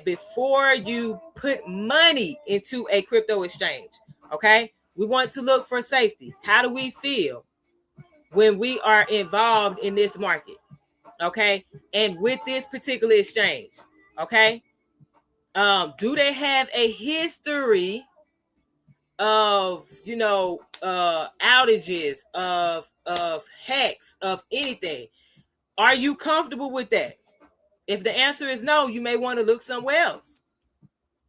before you put money into a crypto exchange. Okay. We want to look for safety. How do we feel when we are involved in this market? Okay. And with this particular exchange. Okay. Do they have a history of, outages, of hacks, of anything? Are you comfortable with that? If the answer is no, you may want to look somewhere else.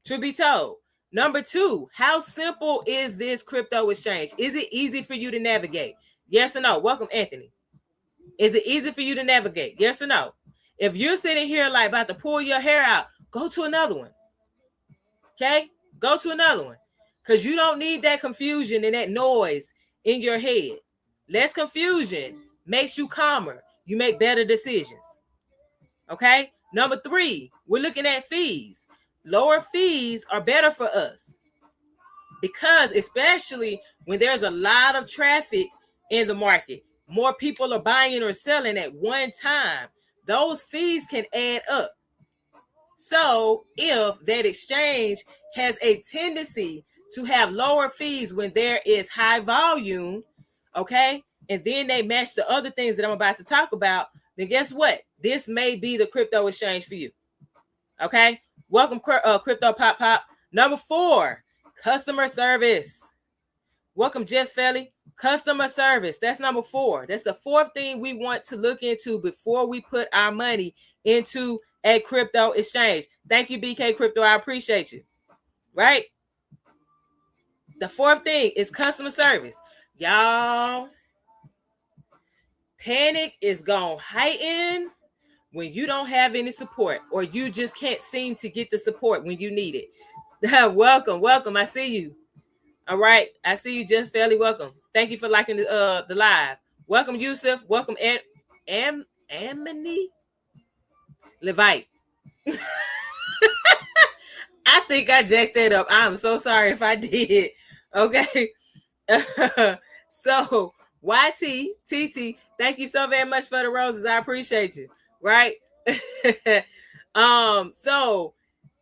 Truth be told. Number 2, how simple is this crypto exchange? Is it easy for you to navigate? Yes or no? Welcome, Anthony. Is it easy for you to navigate? Yes or no? If you're sitting here like about to pull your hair out, go to another one. Okay? Go to another one. Because you don't need that confusion and that noise in your head. Less confusion makes you calmer. You make better decisions. Okay? Number 3, we're looking at fees. Lower fees are better for us. Because especially when there's a lot of traffic in the market, more people are buying or selling at one time, those fees can add up. So if that exchange has a tendency to have lower fees when there is high volume, okay, and then they match the other things that I'm about to talk about, then guess what? This may be the crypto exchange for you. Okay, welcome, Crypto Pop Pop. Number 4, customer service. Welcome, Jess Felly. Customer service. That's number 4. That's the 4th thing we want to look into before we put our money into a crypto exchange. Thank you, BK Crypto. I appreciate you. Right? The 4th thing is customer service. Y'all, panic is going to heighten when you don't have any support, or you just can't seem to get the support when you need it. Welcome. I see you. All right. I see you, just fairly welcome. Thank you for liking the live. Welcome, Yusuf. Welcome, Amini Levite. I think I jacked that up. I'm so sorry if I did. Okay. So YT, TT, thank you so very much for the roses. I appreciate you. Right? So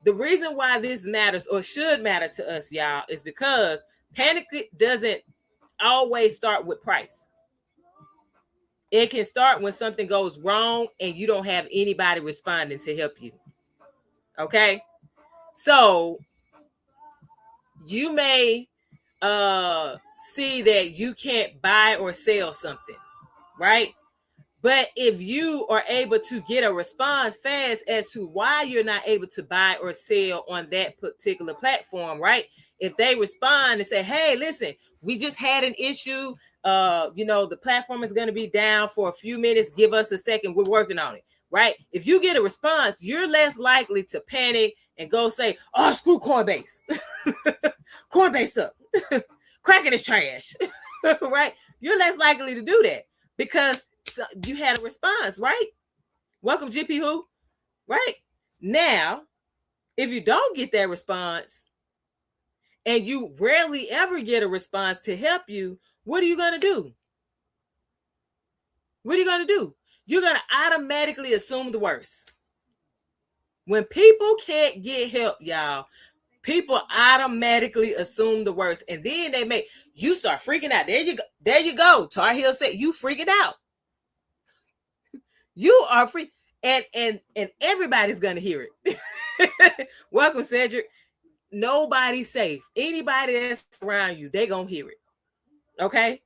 the reason why this matters, or should matter to us, y'all, is because panic doesn't always start with price. It can start when something goes wrong and you don't have anybody responding to help you. Okay? So you may see that you can't buy or sell something, right? But if you are able to get a response fast as to why you're not able to buy or sell on that particular platform, right? If they respond and say, hey, listen, we just had an issue. The platform is going to be down for a few minutes. Give us a second. We're working on it, right? If you get a response, you're less likely to panic and go say, oh, screw Coinbase. Coinbase up. Kraken is trash, right? You're less likely to do that because you had a response, right? Welcome, GP Who, right? Now, if you don't get that response and you rarely ever get a response to help you, what are you going to do? What are you going to do? You're going to automatically assume the worst. When people can't get help, y'all, People automatically assume the worst, and then they make you start freaking out. There you go. There you go. Tar Heel said you freaking out. You are free, and everybody's gonna hear it. Welcome, Cedric. Nobody's safe. Anybody that's around you, they gonna hear it. Okay.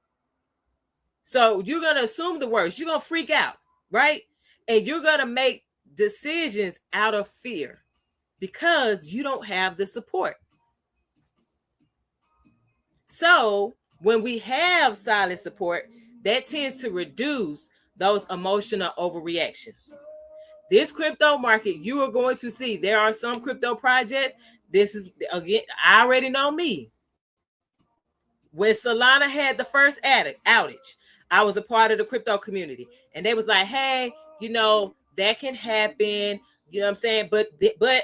So you're gonna assume the worst. You're gonna freak out, right? And you're gonna make decisions out of fear because you don't have the support. So when we have solid support, that tends to reduce those emotional overreactions. This crypto market, you are going to see there are some crypto projects. This is, again, I already know me. When Solana had the first outage, I was a part of the crypto community, and they was like, hey, that can happen. You know what I'm saying? But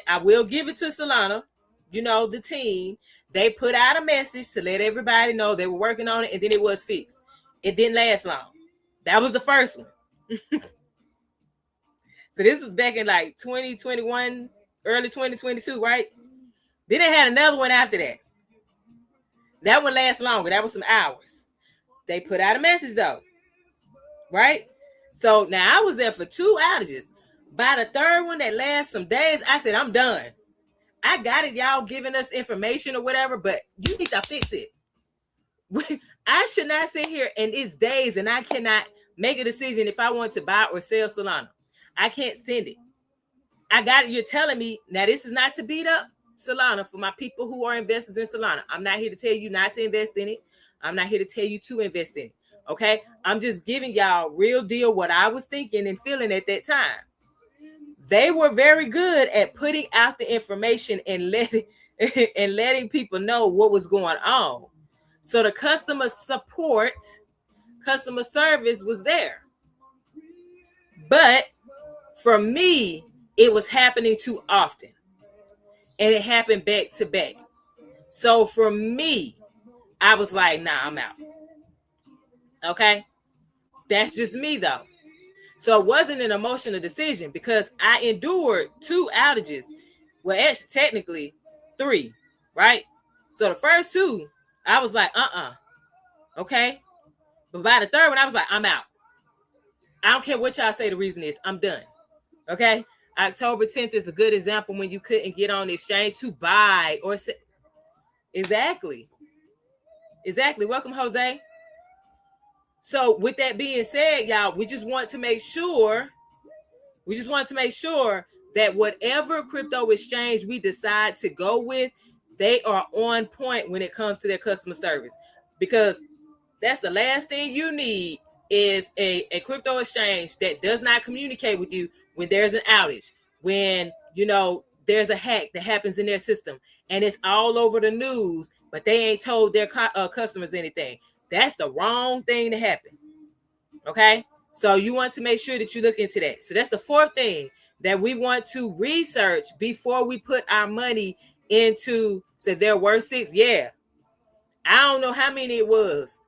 I will give it to Solana, the team. They put out a message to let everybody know they were working on it, and then it was fixed. It didn't last long. That was the first one. So this was back in like 2021, early 2022, right? Then they had another one after that. That one lasts longer. That was some hours. They put out a message though, right? So now I was there for 2 outages. By the third one that lasts some days, I said, I'm done. I got it, y'all giving us information or whatever, but you need to fix it. I should not sit here and it's days and I cannot make a decision if I want to buy or sell Solana. I can't send it. I got it. You're telling me now this is not to beat up Solana for my people who are investors in Solana. I'm not here to tell you not to invest in it. I'm not here to tell you to invest in it. Okay. I'm just giving y'all real deal what I was thinking and feeling at that time. They were very good at putting out the information and letting people know what was going on. So the customer service was there. But for me, it was happening too often. And it happened back to back. So for me, I was like, nah, I'm out. Okay? That's just me though. So it wasn't an emotional decision because I endured 2 outages. Well, actually, technically 3, right? So the first 2, I was like, okay? But by the third one, I was like, I'm out. I don't care what y'all say the reason is. I'm done. Okay? October 10th is a good example when you couldn't get on the exchange to buy or sell. Exactly. Welcome, Jose. So with that being said, y'all, we just want to make sure that whatever crypto exchange we decide to go with, they are on point when it comes to their customer service. Because that's the last thing you need is a crypto exchange that does not communicate with you when there's an outage, when, there's a hack that happens in their system and it's all over the news, but they ain't told their customers anything. That's the wrong thing to happen. Okay? So you want to make sure that you look into that. So that's the 4th thing that we want to research before we put our money into. So there were 6. Yeah. I don't know how many it was.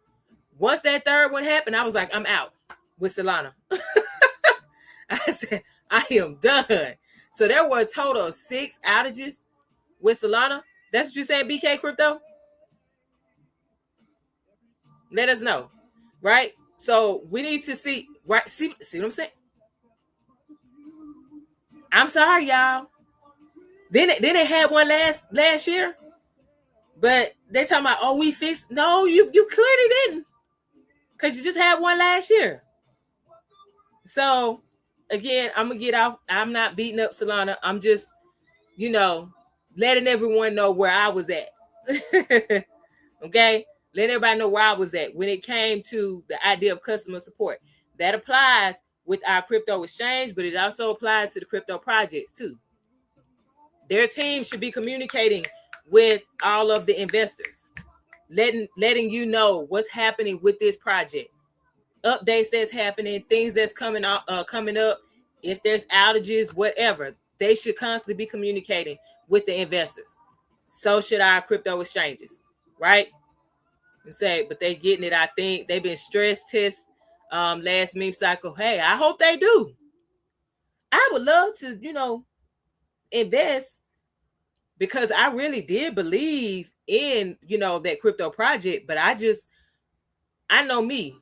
Once that 3rd one happened, I was like, I'm out with Solana. I said, I am done. So there were a total of 6 outages with Solana. That's what you said, BK Crypto? Let us know, right? So we need to see, right? See what I'm saying? I'm sorry, y'all. Then they had one last year, but they talking about, oh, we fixed. No, you clearly didn't, because you just had one last year. So again, I'm gonna get off. I'm not beating up Solana. I'm just, letting everyone know where I was at. Okay. Let everybody know where I was at when it came to the idea of customer support. That applies with our crypto exchange, but it also applies to the crypto projects too. Their team should be communicating with all of the investors, letting you know what's happening with this project, updates that's happening, things that's coming up. If there's outages, whatever, they should constantly be communicating with the investors. So should our crypto exchanges, right? And say, but they getting it. I think they've been stress test last meme cycle. Hey, I hope they do. I would love to, invest, because I really did believe in, that crypto project, but I know me.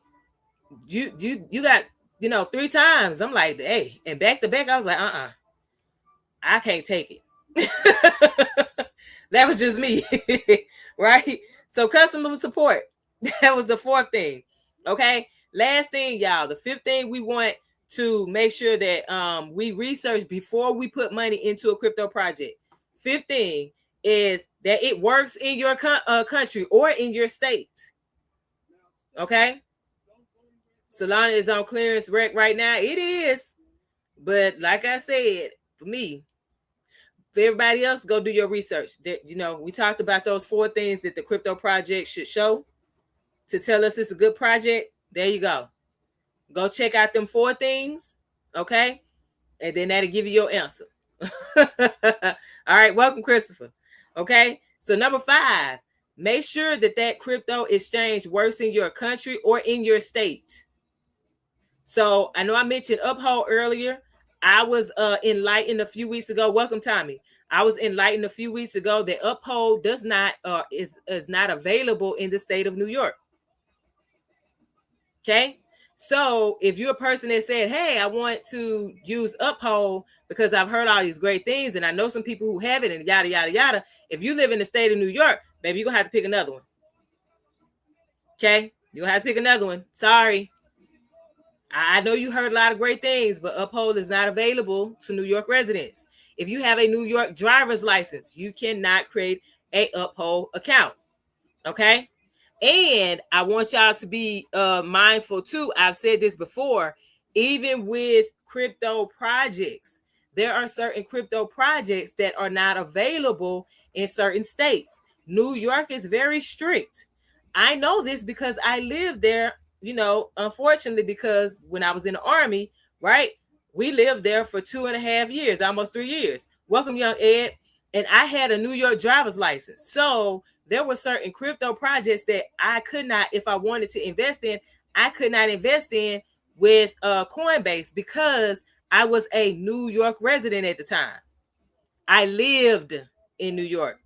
You got, 3 times. I'm like, hey, and back to back, I was like, I can't take it. That was just me. Right? So customer support. That was the 4th thing. Okay. Last thing, y'all. The 5th thing we want to make sure that we research before we put money into a crypto project. 5th thing is that it works in your country or in your state. Okay. Solana is on clearance rec right now. It is. But like I said, for me, for everybody else, go do your research. We talked about those 4 things that the crypto project should show to tell us it's a good project. There you go. Go check out them 4 things. Okay. And then that'll give you your answer. All right. Welcome, Christopher. Okay. So number 5, make sure that crypto exchange works in your country or in your state. So I know I mentioned Uphold earlier. I was enlightened a few weeks ago. Welcome, Tommy. I was enlightened a few weeks ago that Uphold is not available in the state of New York. Okay. So if you're a person that said, hey, I want to use Uphold because I've heard all these great things and I know some people who have it and yada, yada, yada. If you live in the state of New York, baby, you're going to have to pick another one. Okay. You're going to have to pick another one. Sorry. I know you heard a lot of great things, but Uphold is not available to New York residents. If you have a New York driver's license, you cannot create a Uphold account. Okay. And I want y'all to be mindful too. I've said this before, even with crypto projects, there are certain crypto projects that are not available in certain states. New York is very strict. I know this because I lived there, unfortunately, because when I was in the Army, right, we lived there for 2.5 years, almost 3 years. Welcome, young Ed. And I had a New York driver's license. So there were certain crypto projects that I could not, if I wanted to invest in, I could not invest in with Coinbase because I was a New York resident at the time. I lived in New York.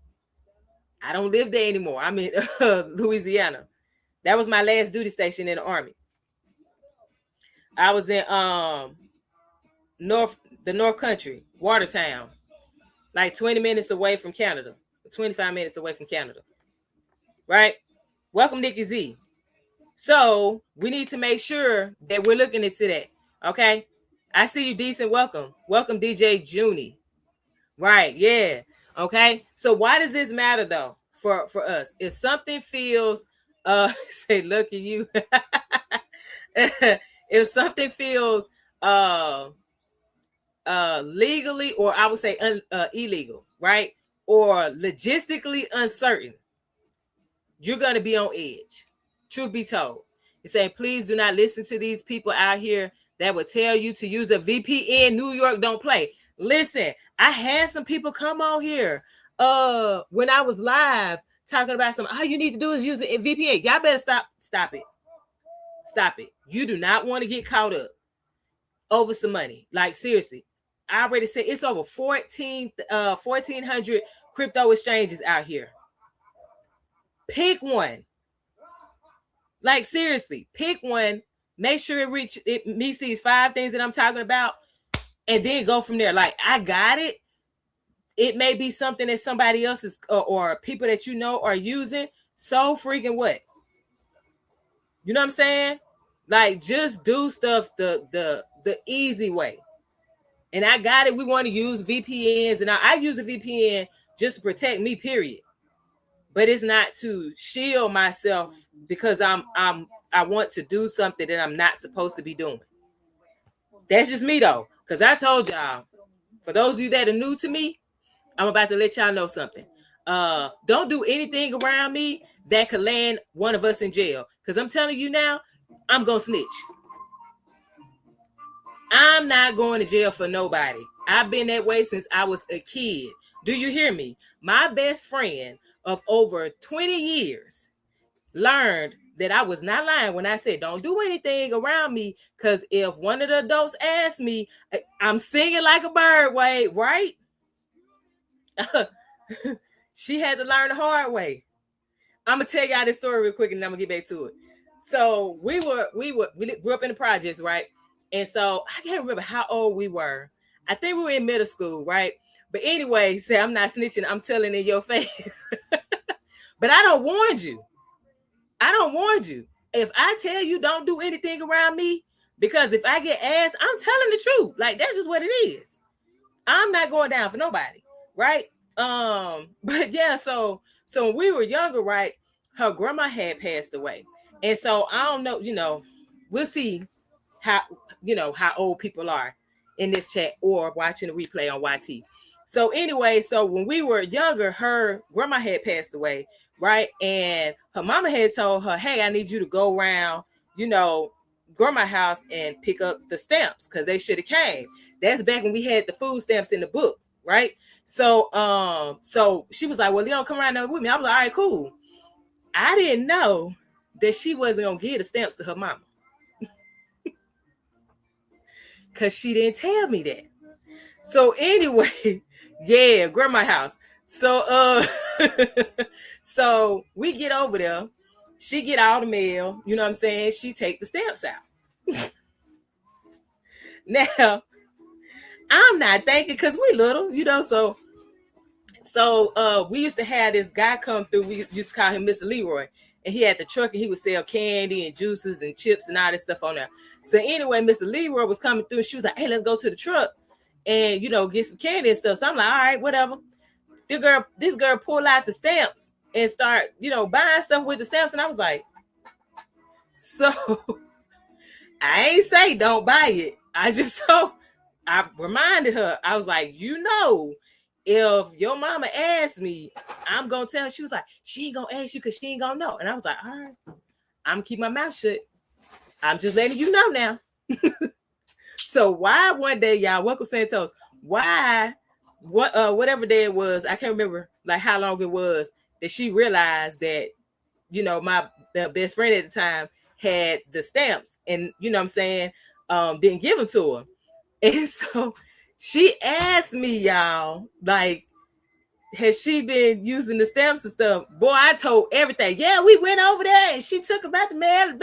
I don't live there anymore. I'm in Louisiana. That was my last duty station in the Army. I was in the North Country, Watertown, like 20 minutes away from Canada, 25 minutes away from Canada. Right? Welcome, Nikki Z. So we need to make sure that we're looking into that. Okay. I see you, decent. Welcome. Welcome, DJ Junie. Right. Yeah. Okay. So why does this matter though for us? If something feels say, look at you. If something feels legally, or I would say illegal, right? Or logistically uncertain, you're going to be on edge. Truth be told. He's saying, please do not listen to these people out here that would tell you to use a VPN. New York don't play. Listen, I had some people come on here when I was live talking about all you need to do is use a VPN. Y'all better stop it. Stop it. You do not want to get caught up over some money. Like, seriously. I already said it's over 1,400 crypto exchanges out here. Pick one. Like, seriously, pick one. Make sure it meets these 5 things that I'm talking about, and then go from there. Like, I got it. It may be something that somebody else is or people that you know are using. So freaking what? You know what I'm saying? Like, just do stuff the easy way. And I got it. We want to use VPNs, and I use a VPN just to protect me, period. But it's not to shield myself because I want to do something that I'm not supposed to be doing. That's just me though. Because I told y'all, for those of you that are new to me, I'm about to let y'all know something. Don't do anything around me that could land one of us in jail. Because I'm telling you now, I'm going to snitch. I'm not going to jail for nobody. I've been that way since I was a kid. Do you hear me? My best friend of over 20 years learned that I was not lying when I said, don't do anything around me. Because if one of the adults asked me, I'm singing like a bird, wait, right? she had to learn the hard way. I'm gonna tell y'all this story real quick, and then I'm gonna get back to it. So we grew up in the projects, right? And so I can't remember how old we were. I think we were in middle school, right? But anyway, say I'm not snitching. I'm telling in your face. But I don't warn you. I don't warn you. If I tell you don't do anything around me, because if I get asked, I'm telling the truth. Like that's just what it is. I'm not going down for nobody, right? But yeah, so when we were younger, right? Her grandma had passed away, and so I don't know. We'll see how how old people are in this chat or watching the replay on YT. So anyway, so when we were younger, her grandma had passed away, right? And her mama had told her, "Hey, I need you to go around, grandma's house and pick up the stamps because they should have came." That's back when we had the food stamps in the book, right? So so she was like, "Well, Leon, come around there with me." I was like, "All right, cool." I didn't know that she wasn't gonna give the stamps to her mama because she didn't tell me that. So anyway, yeah, grandma's house. So so we get over there. She get all the mail. You know what I'm saying? She take the stamps out. Now, I'm not thinking because we little, so we used to have this guy come through. We used to call him Mr. Leroy, and he had the truck, and he would sell candy and juices and chips and all this stuff on there. So anyway, Mr. Leroy was coming through, and she was like, "Hey, let's go to the truck and get some candy and stuff." So I'm like, "All right, whatever." This girl pulled out the stamps and start, buying stuff with the stamps, and I was like, so I ain't say don't buy it. I reminded her. I was like, if your mama asked me, I'm gonna tell her. She was like, she ain't gonna ask you because she ain't gonna know. And I was like, all right, I'm gonna keep my mouth shut. I'm just letting you know now. So why one day, y'all, welcome Santos. Why whatever day it was, I can't remember like how long it was that she realized that, my best friend at the time had the stamps and what I'm saying, didn't give them to her. And so she asked me, y'all, like, has she been using the stamps and stuff? Boy, I told everything. Yeah, we went over there and she took about the mail.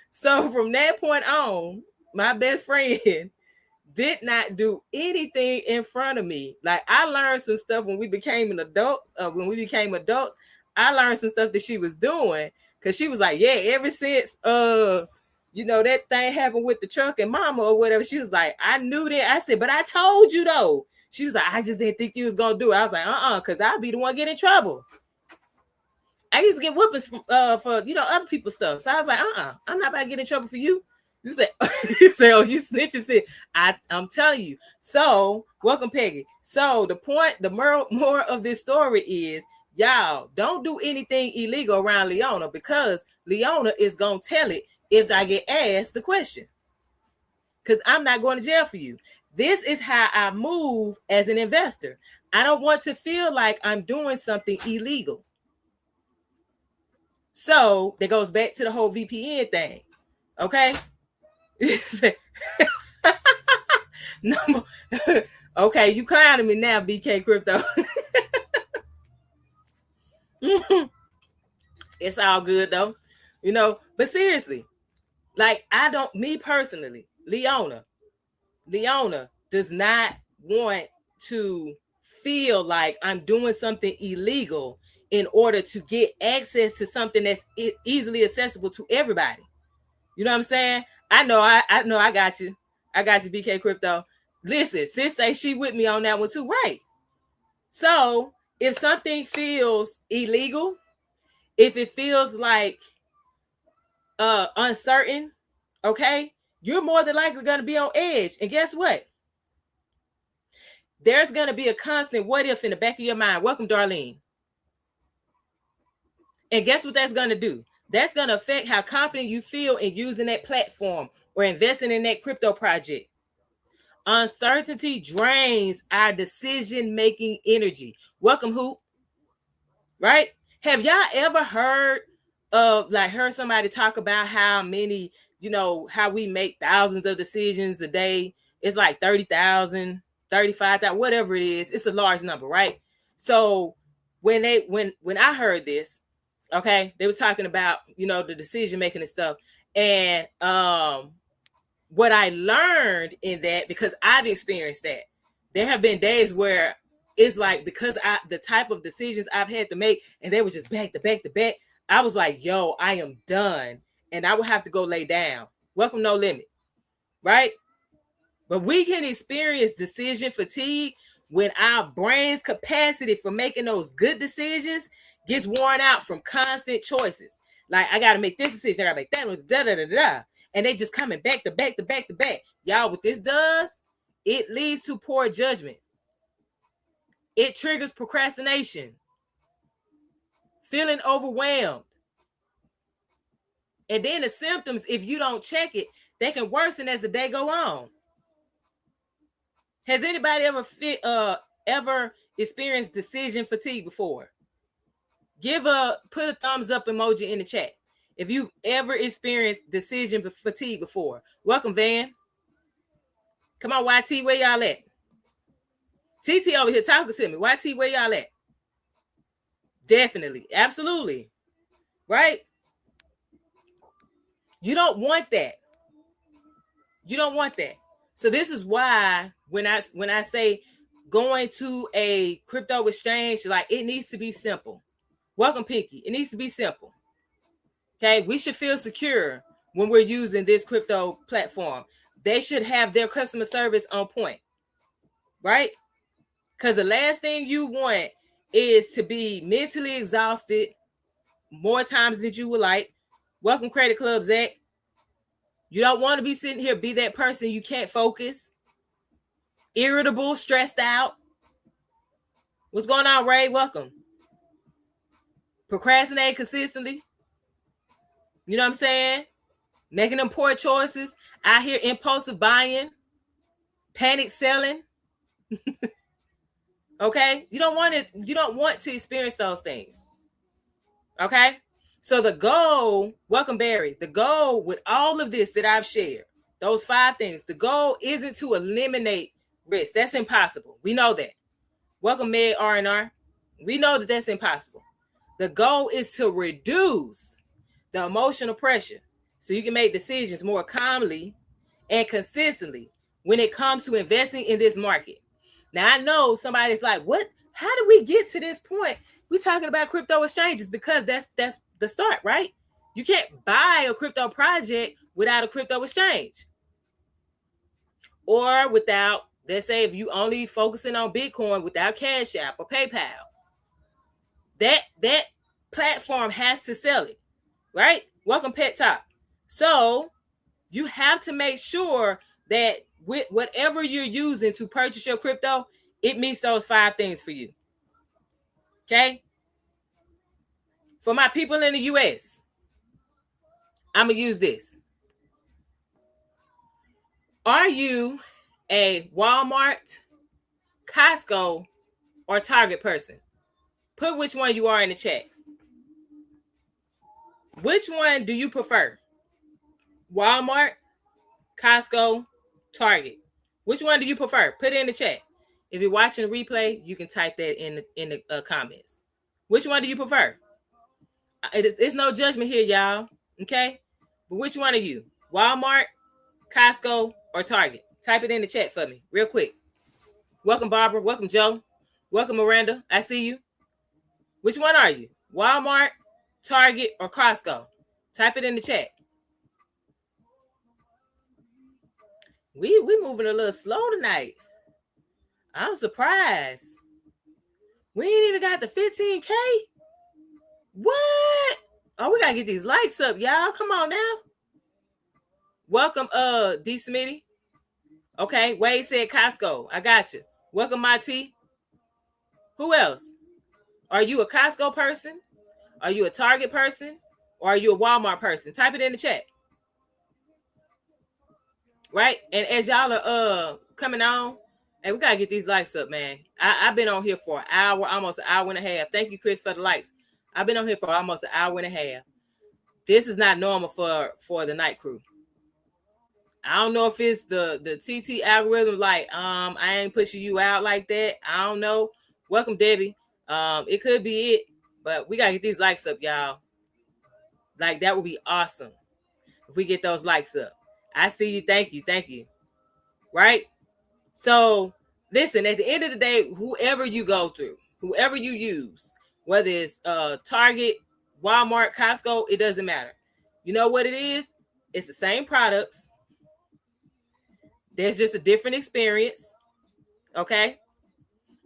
So from that point on, my best friend did not do anything in front of me. Like I learned some stuff when we became adults. I learned some stuff that she was doing because she was like, yeah, ever since that thing happened with the truck and mama or whatever, she was like, I knew that. I said, but I told you though. She was like, I just didn't think you was gonna do it. I was like, because I'll be the one getting in trouble. I used to get whoopings from for other people's stuff. So I was like, I'm not about to get in trouble for you. You say, oh, you snitching. I'm telling you. So welcome, Peggy. So the moral of this story is, y'all don't do anything illegal around Leona because Leona is gonna tell it if I get asked the question. Because I'm not going to jail for you. This is how I move as an investor. I don't want to feel like I'm doing something illegal. So that goes back to the whole VPN thing. Okay. No. Okay, you clowning me now, BK Crypto. It's all good though. But seriously, like me personally, Leona does not want to feel like I'm doing something illegal in order to get access to something that's easily accessible to everybody. You know what I'm saying? I know I got you. I got you, BK Crypto. Listen, sis say she with me on that one too, right? So if something feels illegal, if it feels like uncertain, okay, you're more than likely going to be on edge. And guess what? There's going to be a constant what if in the back of your mind. Welcome, Darlene. And guess what that's going to do? That's going to affect how confident you feel in using that platform or investing in that crypto project. Uncertainty drains our decision-making energy. Welcome, Hoop. Right? Have y'all ever heard somebody talk about how many you know, how we make thousands of decisions a day. It's like 30,000, 35,000, whatever it is. It's a large number, right? So when I heard this, okay, they were talking about, you know, the decision making and stuff. And what I learned in that, because I've experienced that, there have been days where it's like, because the type of decisions I've had to make, and they were just back to back to back, I was like, yo, I am done. And I would have to go lay down. Welcome, No Limit. Right? But we can experience decision fatigue when our brain's capacity for making those good decisions gets worn out from constant choices. Like, I got to make this decision, I got to make that one, da da da da. And they just coming back to back to back to back. Y'all, what this does, it leads to poor judgment. It triggers procrastination, feeling overwhelmed. And then the symptoms, if you don't check it, they can worsen as the day go on. Has anybody ever experienced decision fatigue before? Put a thumbs up emoji in the chat if you've ever experienced decision fatigue before. Welcome, Van. Come on, YT, where y'all at? TT over here talking to me. YT, where y'all at? Definitely, absolutely, right? You don't want that. You don't want that. So this is why when I say going to a crypto exchange, like, it needs to be simple. Welcome, Pinky. It needs to be simple. Okay, we should feel secure when we're using this crypto platform. They should have their customer service on point, right? Because the last thing you want is to be mentally exhausted more times than you would like. Welcome, Credit Club Zach. You don't want to be sitting here, be that person you can't focus, irritable, stressed out. What's going on, Ray? Welcome. Procrastinate consistently. You know what I'm saying? Making them poor choices. Out here, impulsive buying, panic selling. Okay? You don't want to experience those things. Okay? So the goal, welcome, Barry. The goal with all of this that I've shared, those 5 things, the goal isn't to eliminate risk. That's impossible. We know that. Welcome, Meg R&R. We know that that's impossible. The goal is to reduce the emotional pressure so you can make decisions more calmly and consistently when it comes to investing in this market. Now, I know somebody's like, what? How did we get to this point? We're talking about crypto exchanges, because that's the start, right? You can't buy a crypto project without a crypto exchange. Or without, let's say, if you only focusing on Bitcoin, without Cash App or PayPal. That platform has to sell it, right? Welcome, Pet Top. So you have to make sure that with whatever you're using to purchase your crypto, it meets those 5 things for you. Okay? For my people in the US, I'm going to use this. Are you a Walmart, Costco, or Target person? Put which one you are in the chat. Which one do you prefer? Walmart, Costco, Target. Which one do you prefer? Put it in the chat. If you're watching the replay, you can type that in the comments. Which one do you prefer? It's no judgment here, y'all. Okay? But which one are you? Walmart, Costco, or Target? Type it in the chat for me real quick. Welcome, Barbara. Welcome, Joe. Welcome, Miranda. I see you. Which one are you? Walmart, Target, or Costco? Type it in the chat. We moving a little slow tonight. I'm surprised. We ain't even got the 15K. What? Oh, we gotta get these likes up, y'all. Come on now. Welcome, D Smitty. Okay, Wade said Costco. I got you. Welcome, my T. Who else? Are you a Costco person? Are you a Target person? Or are you a Walmart person? Type it in the chat. Right? And as y'all are coming on, hey, we gotta get these likes up, man. I've been on here for an hour, almost an hour and a half. Thank you, Chris, for the likes. I've been on here for almost an hour and a half. This is not normal for the night crew. I don't know if it's the TT algorithm, like I ain't pushing you out like that. I don't know. Welcome, Debbie. It could be it, but we gotta get these likes up, y'all. Like that would be awesome if we get those likes up. I see you. Thank you. Right? So listen, at the end of the day, whoever you go through, whoever you use, whether it's Target, Walmart, Costco, it doesn't matter. You know what it is? It's the same products. There's just a different experience. Okay.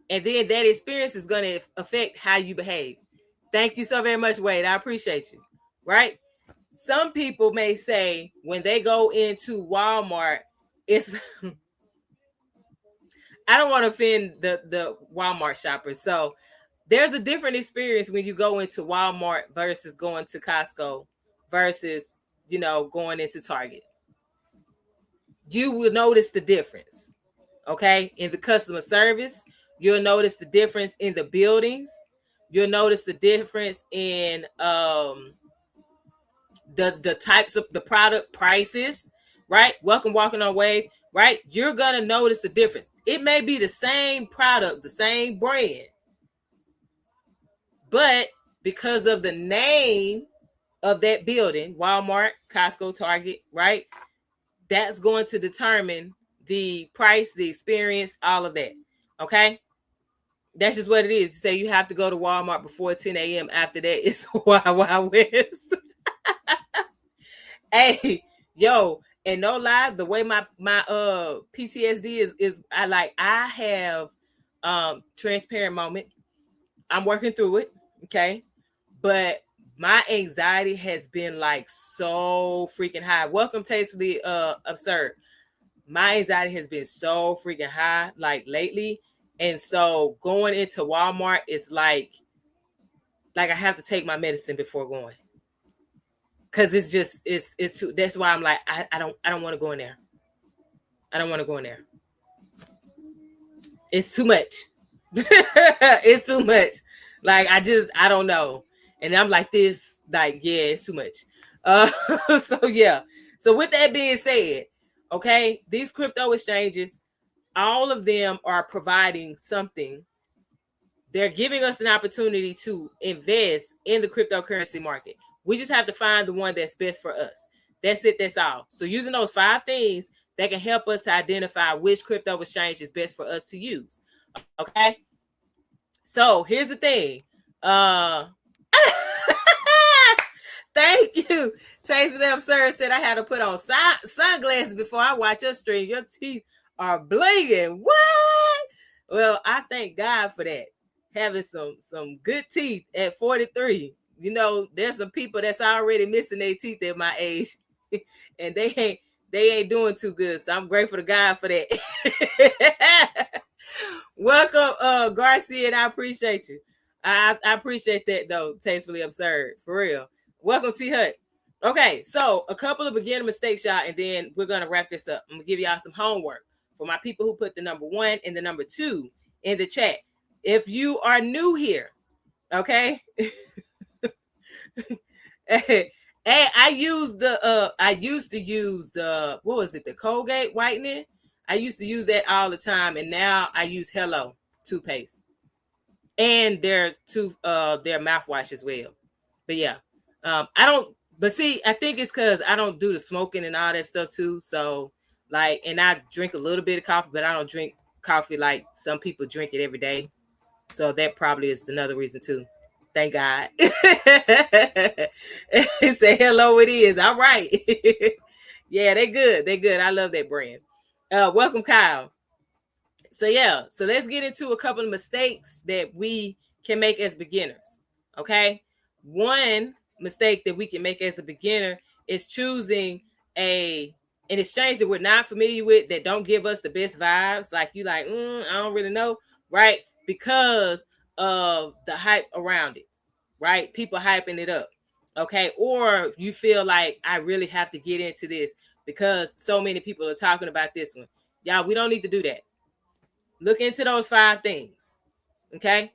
And then that experience is going to affect how you behave. Thank you so very much, Wade. I appreciate you. Right? Some people may say when they go into Walmart, it's I don't want to offend the Walmart shoppers. So there's a different experience when you go into Walmart versus going to Costco versus, going into Target. You will notice the difference, okay? In the customer service, you'll notice the difference in the buildings. You'll notice the difference in the types of the product prices, right? Welcome, Walking on Wave, right? You're going to notice the difference. It may be the same product, the same brand, but because of the name of that building, Walmart, Costco, Target, right? That's going to determine the price, the experience, all of that. Okay? That's just what it is. Say you have to go to Walmart before 10 a.m. After that, it's Wild West. Hey, yo, and no lie, the way my PTSD is I have transparent moment. I'm working through it, okay? But my anxiety has been like so freaking high. Welcome, Tastefully Absurd. My anxiety has been so freaking high like lately. And so going into Walmart is like I have to take my medicine before going. Cause it's just it's too, that's why I'm like, I don't want to go in there. I don't want to go in there. It's too much. It's too much. Like I don't know. And I'm like this, like, yeah, it's too much. So yeah. So with that being said, okay, these crypto exchanges, all of them are providing something. They're giving us an opportunity to invest in the cryptocurrency market. We just have to find the one that's best for us. That's it. That's all. So using those 5 things that can help us to identify which crypto exchange is best for us to use. Okay. So here's the thing. Thank you. Taste of the Absurd said I had to put on sunglasses before I watch your stream. Your teeth are bleeding. What? Well, I thank God for that. Having some good teeth at 43. There's some people that's already missing their teeth at my age, and they ain't doing too good. So I'm grateful to God for that. Welcome, Garcia, and I appreciate you. I appreciate that though. Tastefully Absurd, for real. Welcome, T Hut. Okay, so a couple of beginner mistakes, y'all, and then we're gonna wrap this up. I'm gonna give y'all some homework for my people who put the number 1 and the number 2 in the chat. If you are new here, okay. Hey, I used to use the, what was it, the Colgate whitening. I used to use that all the time, and now I use Hello toothpaste and their mouthwash as well. But yeah, I don't. But see, I think it's because I don't do the smoking and all that stuff too. So and I drink a little bit of coffee, but I don't drink coffee like some people drink it every day. So that probably is another reason too. Thank God. Say hello, it is. All right. Yeah, they're good. They're good. I love that brand. Welcome, Kyle. So yeah, so let's get into a couple of mistakes that we can make as beginners. Okay. One mistake that we can make as a beginner is choosing an exchange that we're not familiar with, that don't give us the best vibes. Like you like, I don't really know, right? Because of the hype around it, right? People hyping it up, okay? Or you feel like I really have to get into this because so many people are talking about this one. Y'all, we don't need to do that. Look into those 5 things, okay?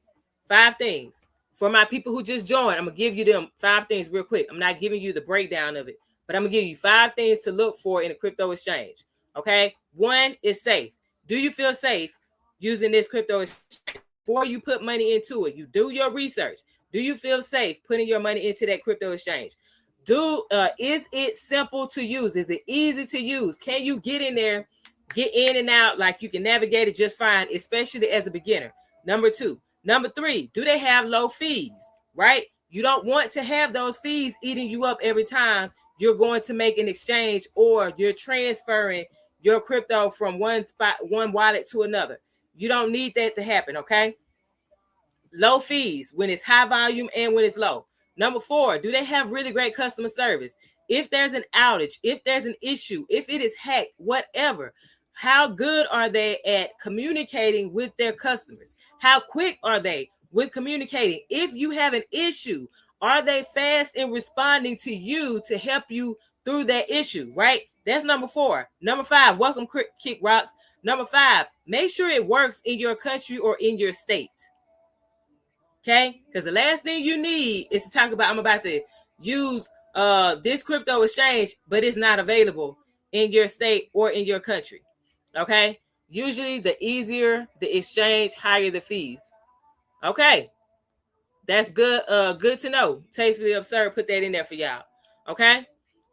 5 things. For my people who just joined, I'm going to give you them 5 things real quick. I'm not giving you the breakdown of it, but I'm gonna give you 5 things to look for in a crypto exchange. Okay, 1 is safe. Do you feel safe using this crypto exchange? Before you put money into it, you do your research. Do you feel safe putting your money into that crypto exchange? Is it simple to use? Is it easy to use? Can you get in there, get in and out like you can navigate it just fine, especially as a beginner? Number 2. Number 3, do they have low fees? Right? You don't want to have those fees eating you up every time you're going to make an exchange or you're transferring your crypto from one wallet to another. You don't need that to happen, okay? Low fees when it's high volume and when it's low. Number 4, do they have really great customer service? If there's an outage, if there's an issue, if it is hacked, whatever, how good are they at communicating with their customers? How quick are they with communicating? If you have an issue, are they fast in responding to you to help you through that issue, right? That's number 4. Number 5, welcome Kick Rocks. Number 5, make sure it works in your country or in your state. Okay, because the last thing you need is to talk about, I'm about to use this crypto exchange, but it's not available in your state or in your country. Okay, usually the easier the exchange, higher the fees. Okay, that's good. Good to know. Tastefully Absurd put that in there for y'all. Okay,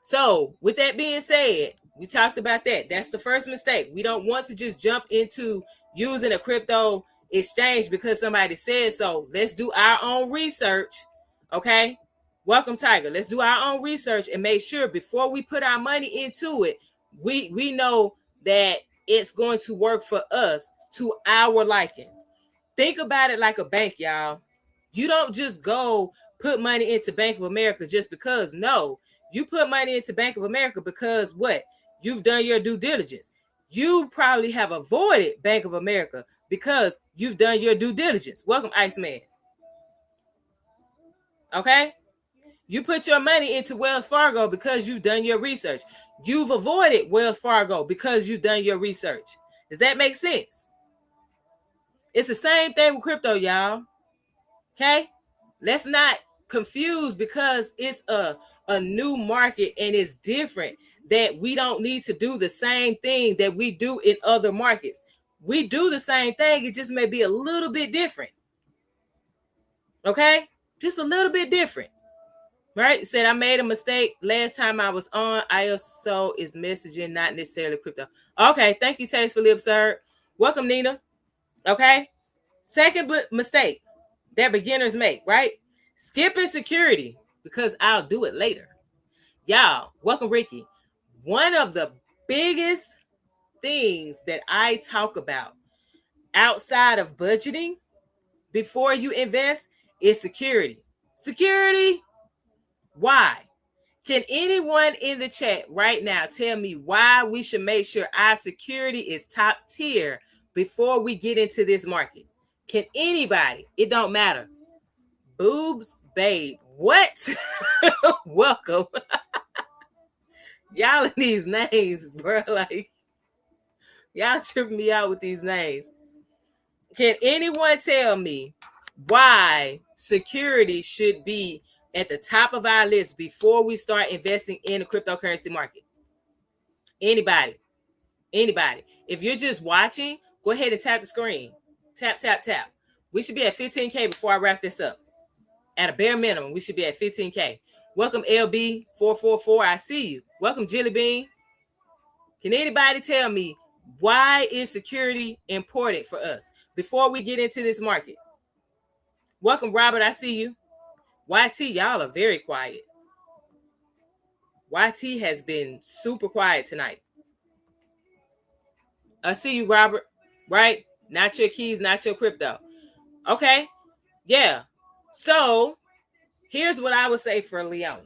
so with that being said, we talked about that. That's the first mistake. We don't want to just jump into using a crypto exchange because somebody said so. Let's do our own research. Okay, welcome Tiger. Let's do our own research and make sure before we put our money into it, we know that it's going to work for us to our liking. Think about it like a bank, y'all. You don't just go put money into Bank of America just because. No, you put money into Bank of America because what? You've done your due diligence. You probably have avoided Bank of America because you've done your due diligence. Welcome, Iceman. Okay? You put your money into Wells Fargo because you've done your research. You've avoided Wells Fargo because you've done your research. Does that make sense? It's the same thing with crypto, y'all. Okay? Let's not confuse because it's a new market and it's different that we don't need to do the same thing that we do in other markets. We do the same thing. It just may be a little bit different. Okay? Just a little bit different. Right? Said I made a mistake last time I was on. ISO is messaging, not necessarily crypto. Okay. Thank you, Tastefully Absurd. Welcome, Nina. Okay. Second mistake that beginners make, right? Skipping security because I'll do it later. Y'all, welcome, Ricky. One of the biggest things that I talk about outside of budgeting before you invest is security. Security. Why? Can anyone in the chat right now tell me why we should make sure our security is top tier before we get into this market? Can anybody? It don't matter. Boobs, babe. What? Welcome. Y'all in these names, bro. Like, y'all tripping me out with these names. Can anyone tell me why security should be at the top of our list before we start investing in the cryptocurrency market? Anybody? Anybody? If you're just watching, go ahead and tap the screen. Tap, tap, tap. We should be at 15K before I wrap this up. At a bare minimum, we should be at 15K. Welcome, LB444. I see you. Welcome, Jilly Bean. Can anybody tell me why is security important for us before we get into this market? Welcome, Robert. I see you. YT, y'all are very quiet. YT has been super quiet tonight. I see you, Robert. Right? Not your keys, not your crypto. Okay. Yeah. So here's what I would say for Leona.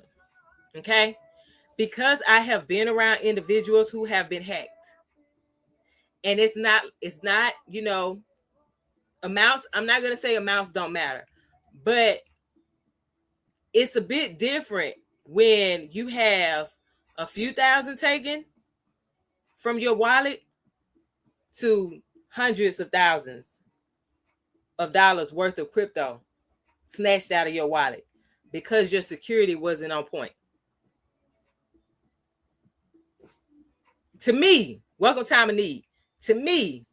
Okay. Because I have been around individuals who have been hacked. And it's not, you know, amounts. I'm not going to say amounts don't matter, but it's a bit different when you have a few thousand taken from your wallet to hundreds of thousands of dollars worth of crypto snatched out of your wallet because your security wasn't on point. To me, welcome time of need. To me,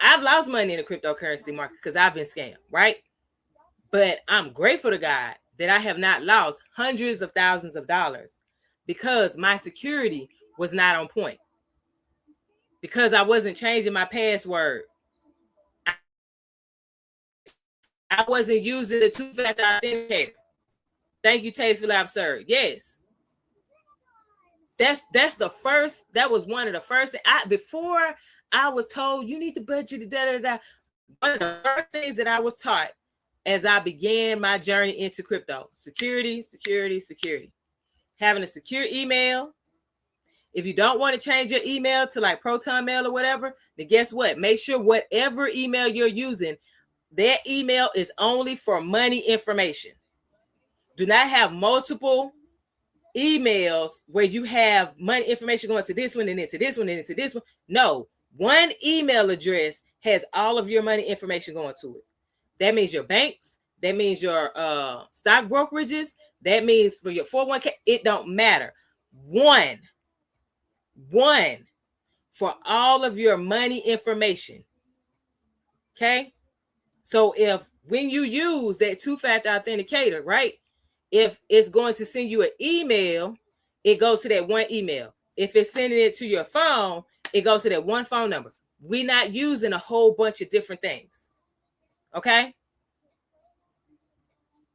I've lost money in the cryptocurrency market because I've been scammed, right? But I'm grateful to God that I have not lost hundreds of thousands of dollars because my security was not on point. Because I wasn't changing my password. I wasn't using the two-factor authenticator. Thank you, Tastefully Absurd. Yes. That's the first, that was one of the first, before I was told you need to budget, one of the first things that I was taught as I began my journey into crypto: security, security, security. Having a secure email. If you don't want to change your email to like Proton Mail or whatever, then guess what? Make sure whatever email you're using, that email is only for money information. Do not have multiple emails where you have money information going to this one and into this one and into this one. No, one email address has all of your money information going to it. That means your banks. That means your stock brokerages. That means for your 401k. It don't matter. One for all of your money information. Okay? So if when you use that two-factor authenticator, right? If it's going to send you an email, it goes to that one email. If it's sending it to your phone, it goes to that one phone number. We're not using a whole bunch of different things. Okay?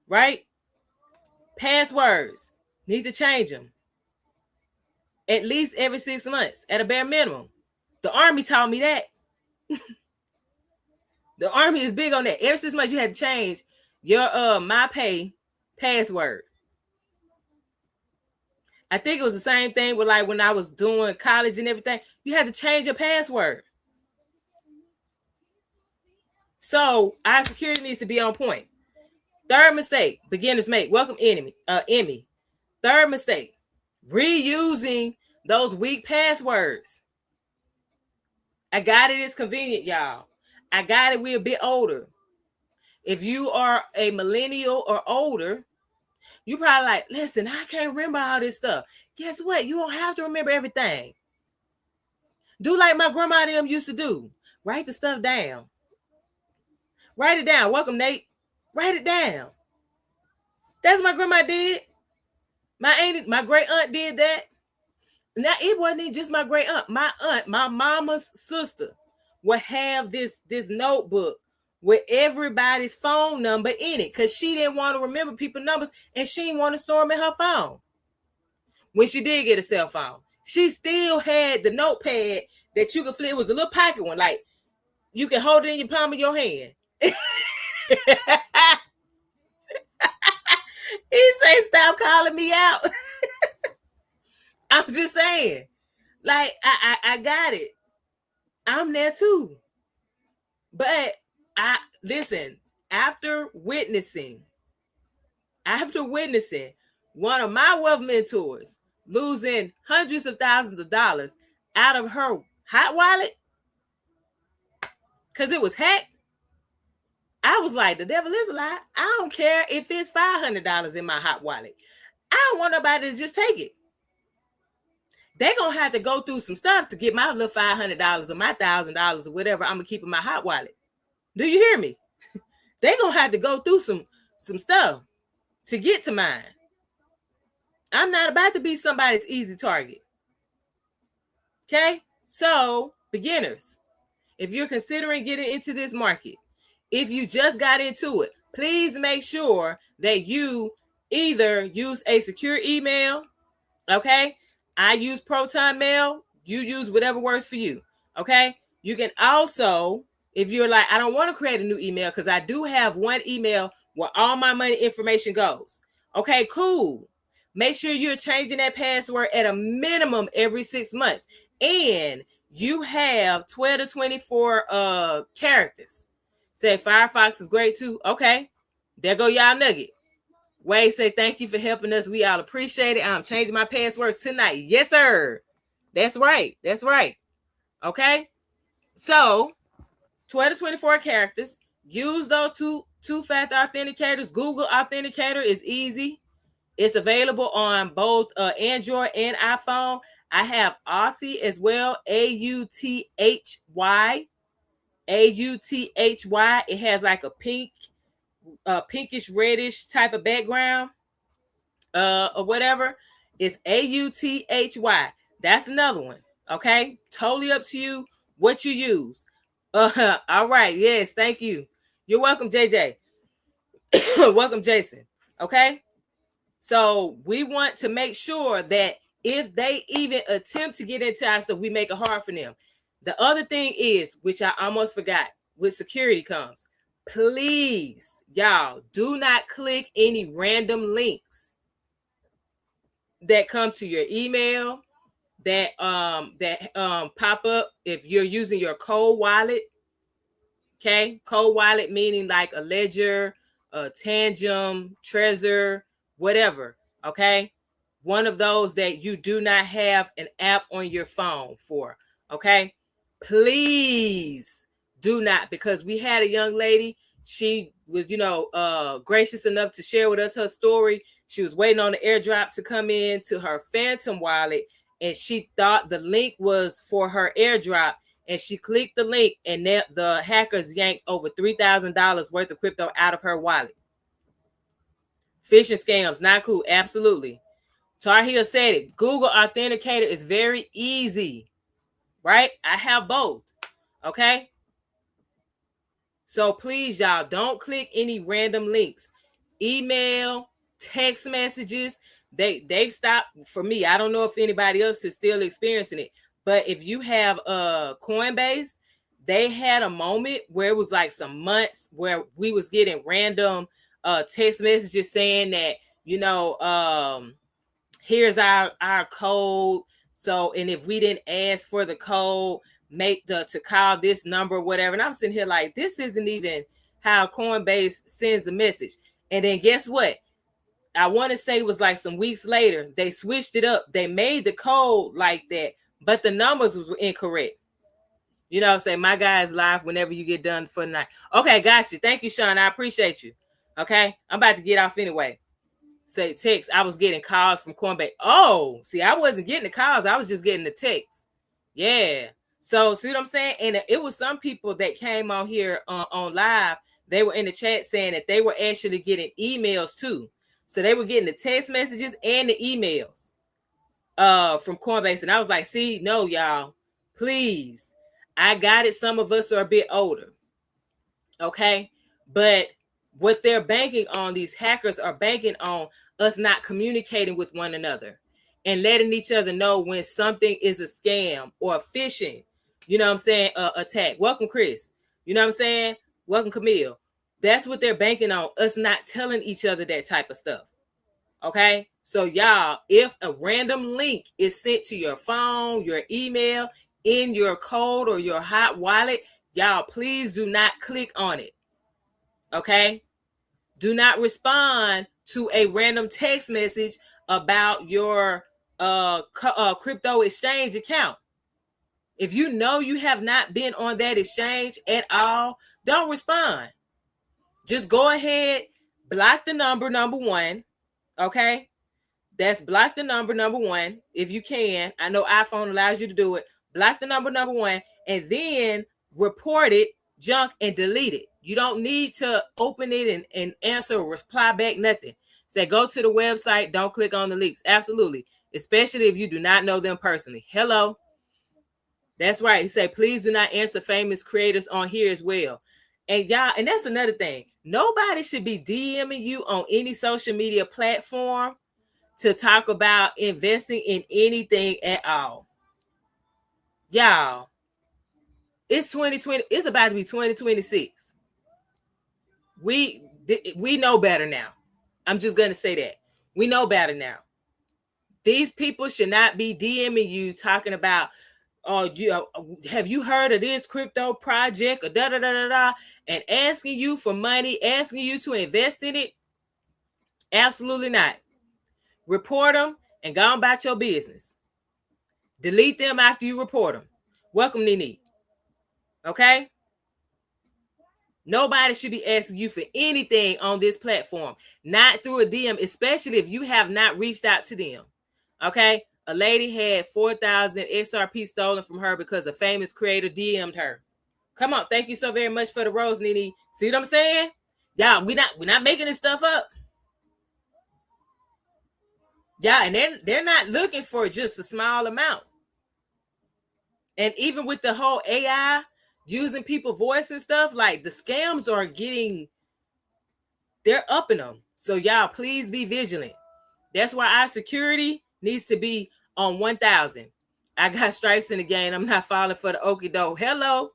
Right? Passwords. Need to change them. At least every 6 months, at a bare minimum. The Army taught me that. The Army is big on that. Every 6 months, you had to change your MyPay password. I think it was the same thing with like when I was doing college and everything. You had to change your password. So our security needs to be on point. Third mistake, beginners make. Welcome, Emmy. Third mistake, reusing those weak passwords. I got it. It's convenient, y'all. I got it. We're a bit older. If you are a millennial or older, you probably like, listen, I can't remember all this stuff. Guess what? You don't have to remember everything. Do like my grandma and them used to do. Write the stuff down. Write it down. Welcome, Nate. Write it down. That's what my grandma did. My great aunt did that. Now, it wasn't just my great aunt. My aunt, my mama's sister, would have this notebook with everybody's phone number in it because she didn't want to remember people's numbers and she didn't want to store them in her phone. When she did get a cell phone, she still had the notepad that you could flip. It was a little pocket one, like you can hold it in your palm of your hand. He say, stop calling me out. I'm just saying, like, I got it. I'm there too. But listen, after witnessing one of my wealth mentors losing hundreds of thousands of dollars out of her hot wallet because it was hacked, I was like, the devil is a lie. I don't care if it's $500 in my hot wallet. I don't want nobody to just take it. They're going to have to go through some stuff to get my little $500 or my $1,000 or whatever I'm going to keep in my hot wallet. Do you hear me? They're going to have to go through some stuff to get to mine. I'm not about to be somebody's easy target. Okay? So, beginners, if you're considering getting into this market, if you just got into it, please make sure that you either use a secure email, okay? I use Proton Mail. You use whatever works for you, okay? You can also, if you're like, I don't want to create a new email because I do have one email where all my money information goes. Okay, cool. Make sure you're changing that password at a minimum every 6 months. And you have 12 to 24 characters. Say Firefox is great too. Okay, there go y'all nugget. Wade say, thank you for helping us. We all appreciate it. I'm changing my passwords tonight. Yes, sir. That's right. That's right. Okay. So 12 to 24 characters. Use those two-factor authenticators. Google Authenticator is easy. It's available on both Android and iPhone. I have Authy as well, Authy, Authy. It has like a pinkish reddish type of background, or whatever. It's Authy. That's another one. Okay, totally up to you what you use. All right, yes, thank you. You're welcome, JJ. Welcome, Jason. Okay, so we want to make sure that if they even attempt to get into our stuff, we make it hard for them. The other thing is, which I almost forgot, with security comes, please, y'all, do not click any random links that come to your email that pop up if you're using your cold wallet. Okay, cold wallet meaning like a Ledger, a Tangem, Trezor, whatever. Okay, one of those that you do not have an app on your phone for. Okay, please do not, because we had a young lady. She was, gracious enough to share with us her story. She was waiting on the airdrop to come in to her Phantom wallet, and she thought the link was for her airdrop. And she clicked the link, and the hackers yanked over $3,000 worth of crypto out of her wallet. Phishing scams, not cool. Absolutely. Tar Heel said it. Google Authenticator is very easy, right? I have both. Okay. So please, y'all, don't click any random links. Email, text messages. They've stopped for me. I don't know if anybody else is still experiencing it. But if you have Coinbase, they had a moment where it was like some months where we was getting random text messages saying that, here's our code. So, and if we didn't ask for the code, to call this number or whatever. And I'm sitting here like, this isn't even how Coinbase sends a message. And then guess what? I want to say it was like some weeks later, they switched it up. They made the code like that, but the numbers was incorrect. Say my guy is live whenever you get done for the night. Okay, got you. Thank you, Sean. I appreciate you. Okay, I'm about to get off anyway. Say text. I was getting calls from Coinbase. Oh, see, I wasn't getting the calls. I was just getting the text. Yeah. So see what I'm saying? And it was some people that came on here on live. They were in the chat saying that they were actually getting emails too. So they were getting the text messages and the emails from Coinbase. And I was like, see, no, y'all, please. I got it. Some of us are a bit older. Okay. But what they're banking on, these hackers are banking on us not communicating with one another and letting each other know when something is a scam or phishing, attack. Welcome, Chris. You know what I'm saying? Welcome, Camille. That's what they're banking on, us not telling each other that type of stuff. Okay? So y'all, if a random link is sent to your phone, your email, in your code or your hot wallet, y'all, please do not click on it. Okay? Do not respond to a random text message about your crypto exchange account. If you know you have not been on that exchange at all, don't respond. Just go ahead, block the number 1. Okay? That's block the number 1 if you can. I know iPhone allows you to do it. Block the number 1 and then report it, junk, and delete it. You don't need to open it and answer or reply back, nothing. Say, go to the website, don't click on the links. Absolutely. Especially if you do not know them personally. Hello. That's right. He said, please do not answer famous creators on here as well. And y'all, and that's another thing. Nobody should be DMing you on any social media platform to talk about investing in anything at all. Y'all, it's 2020. It's about to be 2026. We know better now. I'm just going to say that. We know better now. These people should not be DMing you talking about, have you heard of this crypto project or da-da-da-da-da, and asking you for money, asking you to invest in it. Absolutely not. Report them and go on about your business. Delete them after you report them. Welcome, Nene. Okay? Nobody should be asking you for anything on this platform, not through a DM, especially if you have not reached out to them. Okay? A lady had 4,000 XRP stolen from her because a famous creator DM'd her. Come on, thank you so very much for the rose, Nene. See what I'm saying? Yeah, we're not making this stuff up. Yeah, and they're not looking for just a small amount. And even with the whole AI using people's voice and stuff, like the scams are they're upping them. So y'all, please be vigilant. That's why our security needs to be on 1,000. I got stripes in the game. I'm not falling for the okie doke. Hello.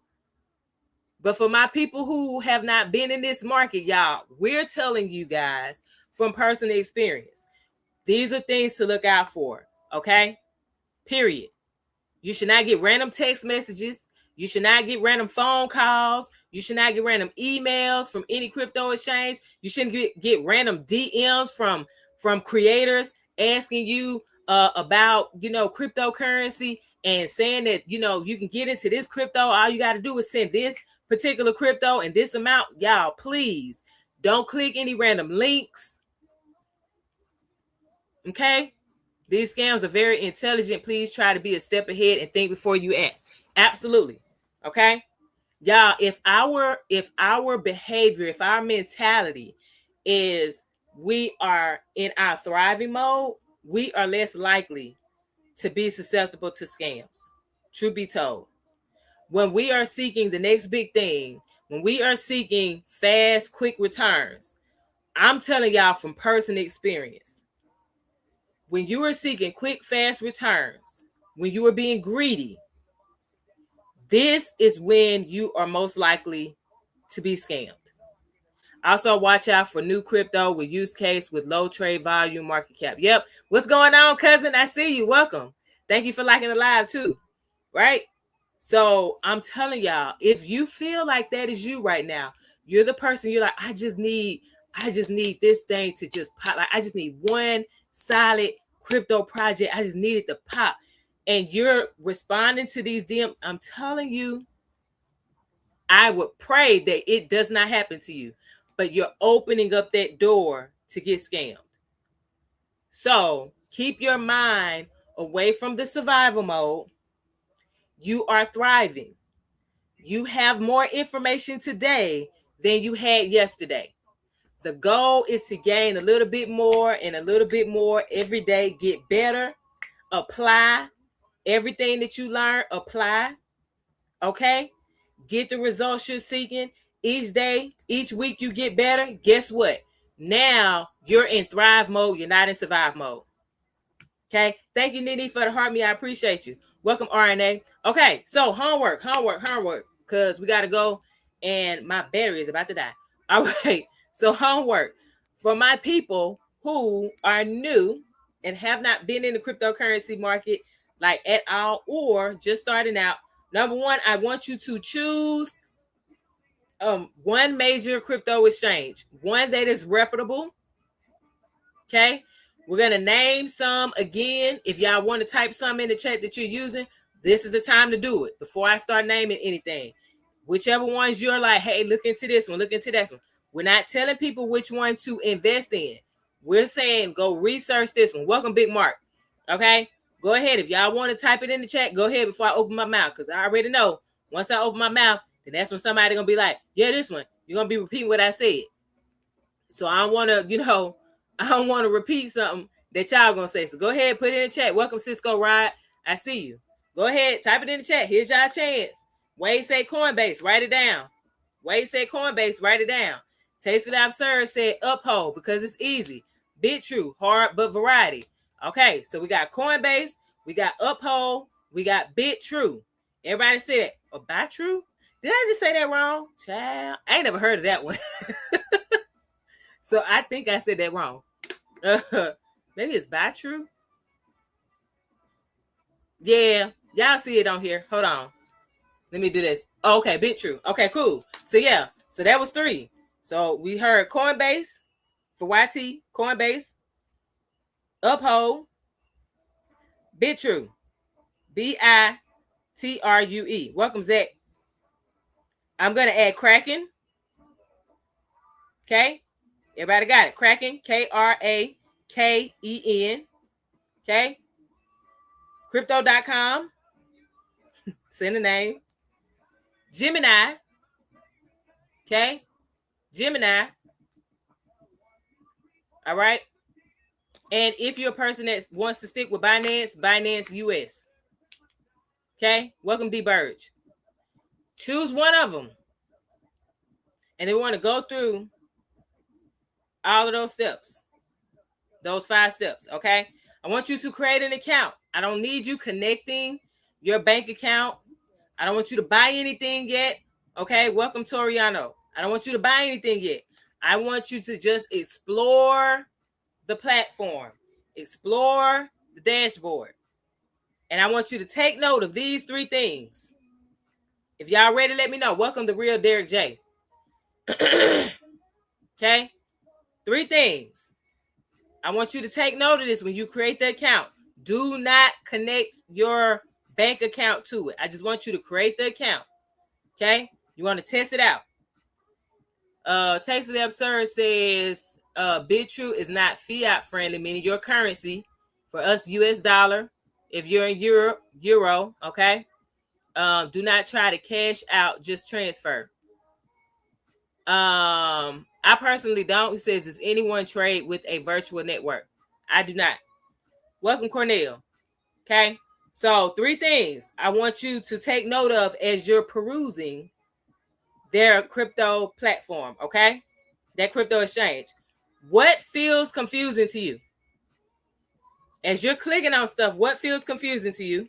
But for my people who have not been in this market, y'all, we're telling you guys from personal experience. These are things to look out for. Okay? Period. You should not get random text messages. You should not get random phone calls. You should not get random emails from any crypto exchange. You shouldn't get random DMs from creators asking you about, cryptocurrency and saying that, you can get into this crypto. All you got to do is send this particular crypto and this amount. Y'all, please don't click any random links. Okay? These scams are very intelligent. Please try to be a step ahead and think before you act. Absolutely. Okay? Y'all, if our behavior, if our mentality is we are in our thriving mode, we are less likely to be susceptible to scams. Truth be told. When we are seeking the next big thing, when we are seeking fast, quick returns, I'm telling y'all from personal experience, when you are seeking quick, fast returns, when you are being greedy, this is when you are most likely to be scammed. Also, watch out for new crypto with use case with low trade volume market cap. Yep. What's going on, cousin? I see you. Welcome. Thank you for liking the live too. Right? So I'm telling y'all, if you feel like that is you right now, you're the person you're like, I just need this thing to just pop. Like, I just need one solid crypto project. I just need it to pop. And you're responding to these DMs. I'm telling you, I would pray that it does not happen to you, but you're opening up that door to get scammed. So keep your mind away from the survival mode. You are thriving. You have more information today than you had yesterday. The goal is to gain a little bit more and a little bit more every day. Get better. Apply everything that you learn. Apply. Okay? Get the results you're seeking. Each day, each week you get better. Guess what? Now you're in thrive mode. You're not in survive mode. Okay? Thank you, Nene, for the heart me. I appreciate you. Welcome, RNA. Okay, so homework. Because we got to go and my battery is about to die. All right. So homework for my people who are new and have not been in the cryptocurrency market like at all or just starting out. Number one, I want you to choose one major crypto exchange, one that is reputable. Okay. We're going to name some again. If y'all want to type some in the chat that you're using, this is the time to do it before I start naming anything. Whichever ones you're like, hey, look into this one, look into that one. We're not telling people which one to invest in. We're saying go research this one. Welcome, Big Mark. Okay? Go ahead. If y'all want to type it in the chat, go ahead before I open my mouth. Because I already know once I open my mouth, then that's when somebody going to be like, yeah, this one. You're going to be repeating what I said. So I don't want to, I don't want to repeat something that y'all going to say. So go ahead, put it in the chat. Welcome, Cisco Rod. I see you. Go ahead, type it in the chat. Here's y'all chance. Wade said Coinbase. Write it down. Wade said Coinbase. Write it down. Tastefully Absurd said Uphold because it's easy. BitTrue, hard but variety. Okay, so we got Coinbase, we got Uphold, we got BitTrue. Everybody said BitTrue? Did I just say that wrong? Child, I ain't never heard of that one. So I think I said that wrong. Maybe it's BitTrue. Yeah, y'all see it on here. Hold on. Let me do this. Oh, okay, BitTrue. Okay, cool. So yeah, so that was 3. So we heard Coinbase for YT, Coinbase, Uphold, BitTrue, BITRUE. Welcome, Zach. I'm gonna add Kraken. Okay, everybody got it. Kraken, KRAKEN. Okay. Crypto.com. Send a name. Gemini. Okay. Gemini. All right. And if you're a person that wants to stick with Binance, Binance US. Okay. Welcome, D Burge. Choose one of them. And they want to go through all of those steps. Those 5 steps. Okay. I want you to create an account. I don't need you connecting your bank account. I don't want you to buy anything yet. Okay. Welcome, Toriano. I don't want you to buy anything yet. I want you to just explore the platform, explore the dashboard. And I want you to take note of these 3 things. If y'all ready, let me know. Welcome to Real Derek J. Okay. 3 things. I want you to take note of this when you create the account. Do not connect your bank account to it. I just want you to create the account. Okay. You want to test it out. Takes for the Absurd says BitTrue is not fiat friendly, meaning your currency. For us, US dollar. If you're in Europe, euro. Okay. Do not try to cash out, just transfer. I personally don't. It says, does anyone trade with a virtual network? I do not. Welcome, Cornell. Okay. So 3 things I want you to take note of as you're perusing their crypto platform. Okay. That crypto exchange. What feels confusing to you? As you're clicking on stuff, what feels confusing to you?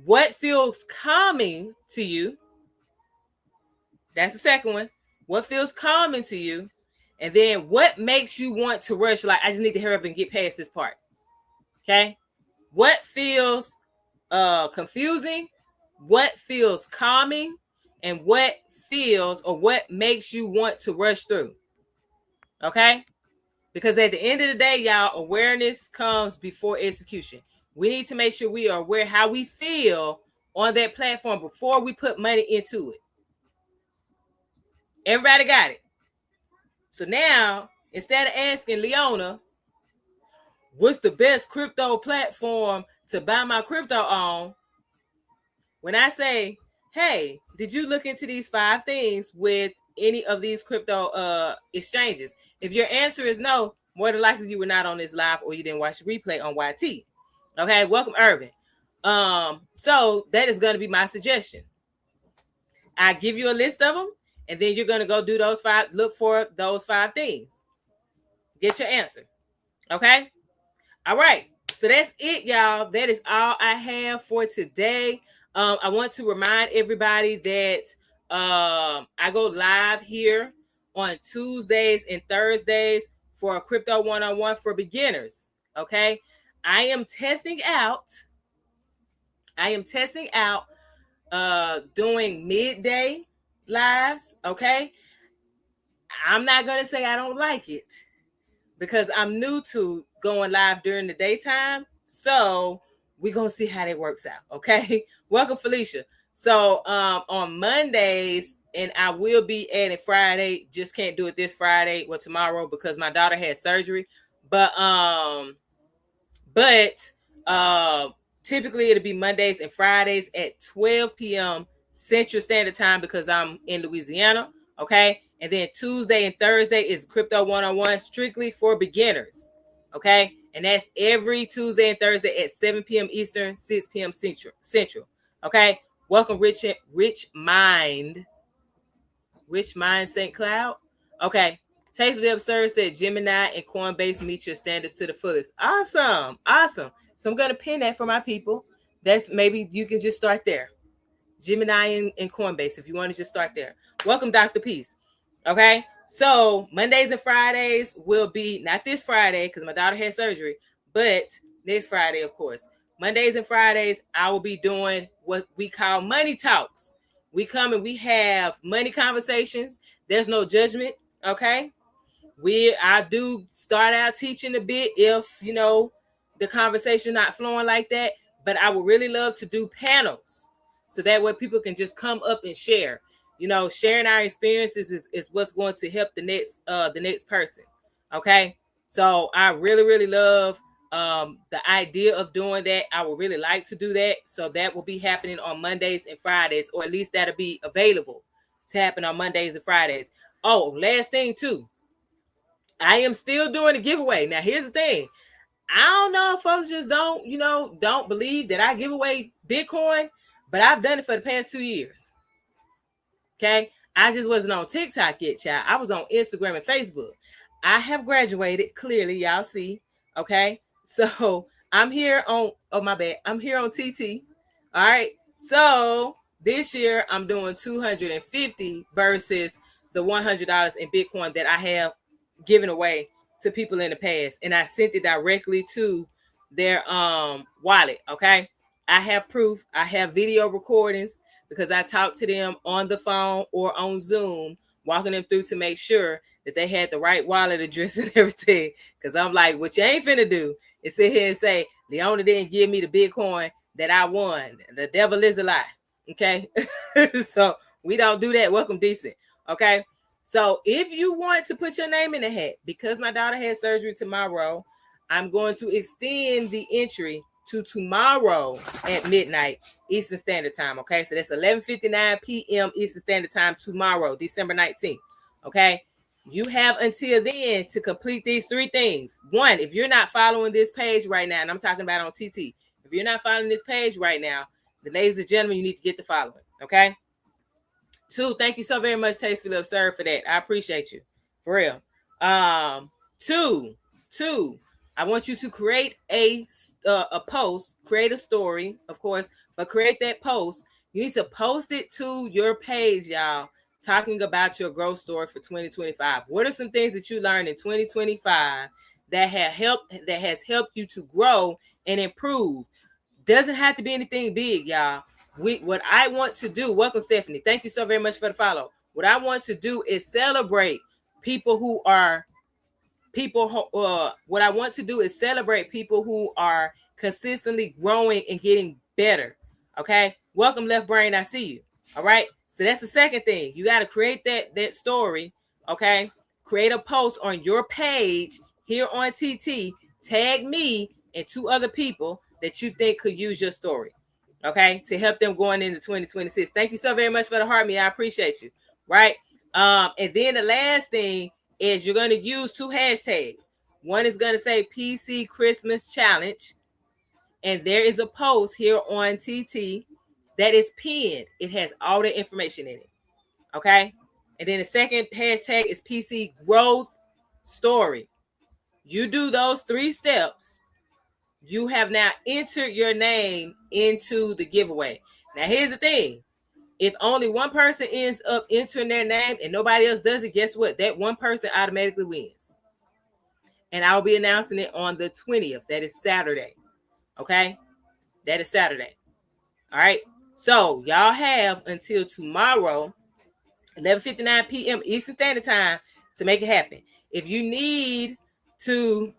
What feels calming to you? That's the second one. What feels calming to you? And then what makes you want to rush? Like, I just need to hurry up and get past this part. Okay. What feels confusing? What feels calming? And what feels or what makes you want to rush through? Okay. Because at the end of the day, y'all, awareness comes before execution. We need to make sure we are aware how we feel on that platform before we put money into it. Everybody got it. So now, instead of asking Leona, what's the best crypto platform to buy my crypto on? When I say, hey, did you look into these 5 things with any of these crypto exchanges? If your answer is no, more than likely you were not on this live or you didn't watch the replay on YT. Okay, welcome, Irvin. So that is going to be my suggestion. I give you a list of them, and then you're going to go do those 5, look for those 5 things. Get your answer. Okay? All right. So that's it, y'all. That is all I have for today. I want to remind everybody that I go live here on Tuesdays and Thursdays for a crypto one-on-one for beginners. Okay? I am testing out doing midday lives. Okay? I'm not going to say I don't like it because I'm new to going live during the daytime. So we're going to see how that works out. Okay. Welcome, Felicia. So on Mondays, and I will be adding Friday, just can't do it this Friday or tomorrow because my daughter had surgery. But typically it'll be Mondays and Fridays at 12 p.m. Central Standard Time because I'm in Louisiana. Okay. And then Tuesday and Thursday is Crypto 101 strictly for beginners. Okay. And that's every Tuesday and Thursday at 7 p.m. Eastern, 6 p.m. Central. Okay. Welcome, Rich Mind St. Cloud. Okay. Taste of the Absurd said Gemini and Coinbase meet your standards to the fullest. Awesome. So I'm going to pin that for my people. That's maybe you can just start there. Gemini and Coinbase, if you want to just start there. Welcome, Dr. Peace. Okay. So Mondays and Fridays will be not this Friday because my daughter had surgery, but next Friday, of course. Mondays and Fridays, I will be doing what we call money talks. We come and we have money conversations. There's no judgment. Okay. I do start out teaching a bit if, the conversation not flowing like that, but I would really love to do panels. So that way people can just come up and share. Sharing our experiences is what's going to help the next person. Okay. So I really, really love The idea of doing that, I would really like to do that. So that will be happening on Mondays and Fridays, or at least that'll be available to happen on Mondays and Fridays. Oh, last thing too, I am still doing a giveaway. Now, here's the thing. I don't know if folks just don't believe that I give away Bitcoin, but I've done it for the past 2 years. Okay. I just wasn't on TikTok yet, child. I was on Instagram and Facebook. I have graduated, clearly, y'all see. Okay. So I'm here on, oh my bad, I'm here on TT. All right. So this year I'm doing 250 versus the $100 in Bitcoin that I have given away to people in the past, and I sent it directly to their wallet. Okay. I have proof. I have video recordings because I talked to them on the phone or on Zoom, walking them through to make sure that they had the right wallet address and everything. Because I'm like, what you ain't finna do is sit here and say, the owner didn't give me the Bitcoin that I won. The devil is a lie. Okay. So we don't do that. Welcome decent. Okay. So if you want to put your name in the hat, because my daughter has surgery tomorrow, I'm going to extend the entry to tomorrow at midnight Eastern Standard Time. Okay, so that's 11:59 p.m. Eastern Standard Time tomorrow, December 19th. Okay, you have until then to complete these 3 things. 1, if you're not following this page right now, and I'm talking about on TT, if you're not following this page right now, then ladies and gentlemen, you need to get the following. Okay. 2, thank you so very much, Tastefully Absurd, for that. I appreciate you, for real. 2, I want you to create a post, create a story, of course, but create that post. You need to post it to your page, y'all, talking about your growth story for 2025. What are some things that you learned in 2025 that has helped you to grow and improve? Doesn't have to be anything big, y'all. What I want to do, welcome Stephanie. Thank you so very much for the follow. What I want to do is celebrate people who are what I want to do is celebrate people who are consistently growing and getting better. Okay. Welcome Left Brain. I see you. All right. So that's the second thing. You got to create that story. Okay. Create a post on your page here on TT. Tag me and 2 other people that you think could use your story. Okay, to help them going into 2026. Thank you so very much for the heart, me. I appreciate you. Right. And then the last thing is you're going to use 2 hashtags. One is going to say PC Christmas Challenge. And there is a post here on TT that is pinned. It has all the information in it. Okay. And then the second hashtag is PC Growth Story. You do those 3 steps. You have now entered your name into the giveaway. Now, here's the thing. If only one person ends up entering their name and nobody else does it, guess what? That one person automatically wins. And I'll be announcing it on the 20th. That is Saturday. Okay? That is Saturday. All right? So, y'all have until tomorrow, 11:59 p.m. Eastern Standard Time to make it happen. If you need to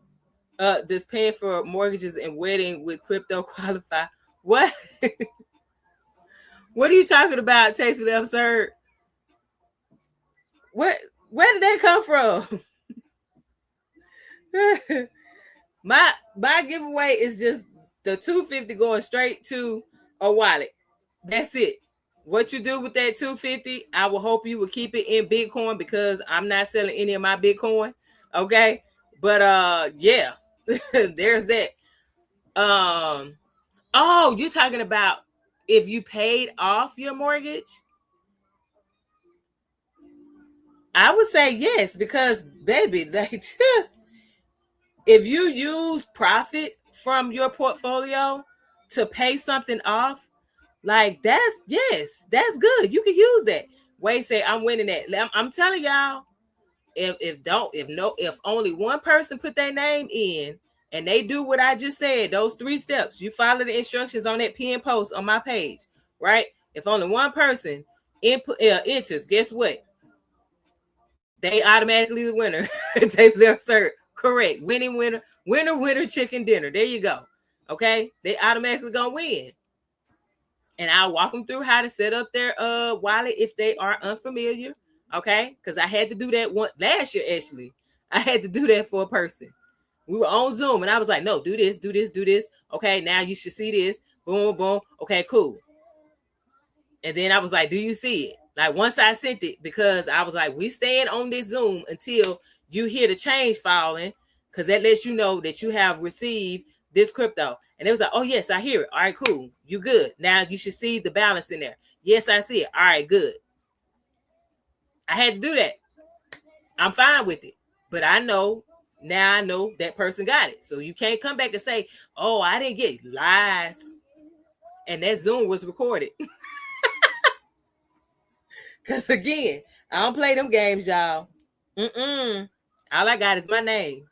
this paying for mortgages and wedding with crypto qualify. What? What are you talking about, Tastefully Absurd? Where did that come from? my giveaway is just the 250 going straight to a wallet. That's it. What you do with that 250, I will hope you will keep it in Bitcoin because I'm not selling any of my Bitcoin. Okay. But yeah. There's that. Oh, you're talking about if you paid off your mortgage? I would say yes, because baby, like if you use profit from your portfolio to pay something off, like that's good. You can use that. Wait, say I'm winning that. I'm telling y'all, if only one person put their name in and they do what I just said, those 3 steps, you follow the instructions on that pin post on my page, right? If only one person enters, guess what? They automatically the winner. Take their cert. Correct. Winner, chicken dinner. There you go. Okay. They automatically gonna win. And I'll walk them through how to set up their wallet if they are unfamiliar. Okay. Because I had to do that last year, actually. I had to do that for a person. We were on Zoom, and I was like, no, do this, do this, do this. Okay, now you should see this. Boom, boom. Okay, cool. And then I was like, do you see it? Like, once I sent it, because I was like, we stand on this Zoom until you hear the change falling, because that lets you know that you have received this crypto. And it was like, oh, yes, I hear it. All right, cool. You good. Now you should see the balance in there. Yes, I see it. All right, good. I had to do that. I'm fine with it. But I know, now I know that person got it. So you can't come back and say, oh, I didn't get it. Lies. And that Zoom was recorded. Because again, I don't play them games, y'all. All I got is my name.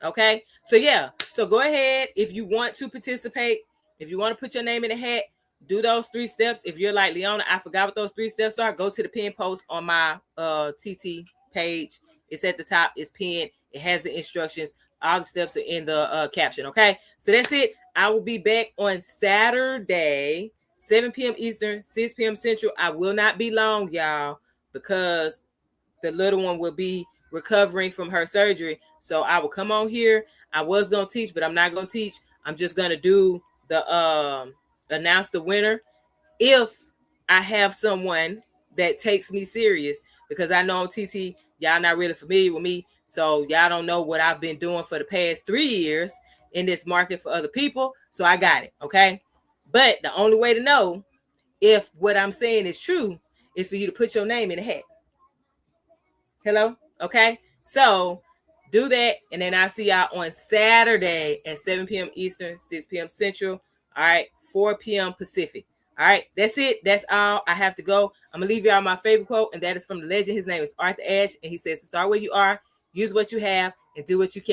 Okay? So yeah. So go ahead. If you want to participate, if you want to put your name in the hat, do those 3 steps. If you're like, Leona, I forgot what those 3 steps are, go to the pin post on my TT page. It's at the top. It's pinned. It has the instructions. All the steps are in the caption. Okay? So that's it. I will be back on Saturday, 7 p.m. Eastern, 6 p.m. Central. I will not be long, y'all, because the little one will be recovering from her surgery. So I will come on here. I was going to teach, but I'm not going to teach. I'm just going to do the announce the winner if I have someone that takes me serious, because I know on TT, y'all not really familiar with me. So y'all don't know what I've been doing for the past 3 years in this market for other people. So I got it. Okay. But the only way to know if what I'm saying is true is for you to put your name in the hat. Hello? Okay. So do that. And then I'll see y'all on Saturday at 7 p.m. Eastern, 6 p.m. Central. All right. 4 p.m. Pacific. All right. That's it. That's all. I have to go. I'm going to leave y'all my favorite quote, and that is from the legend. His name is Arthur Ashe. And he says, to start where you are, use what you have, and do what you can.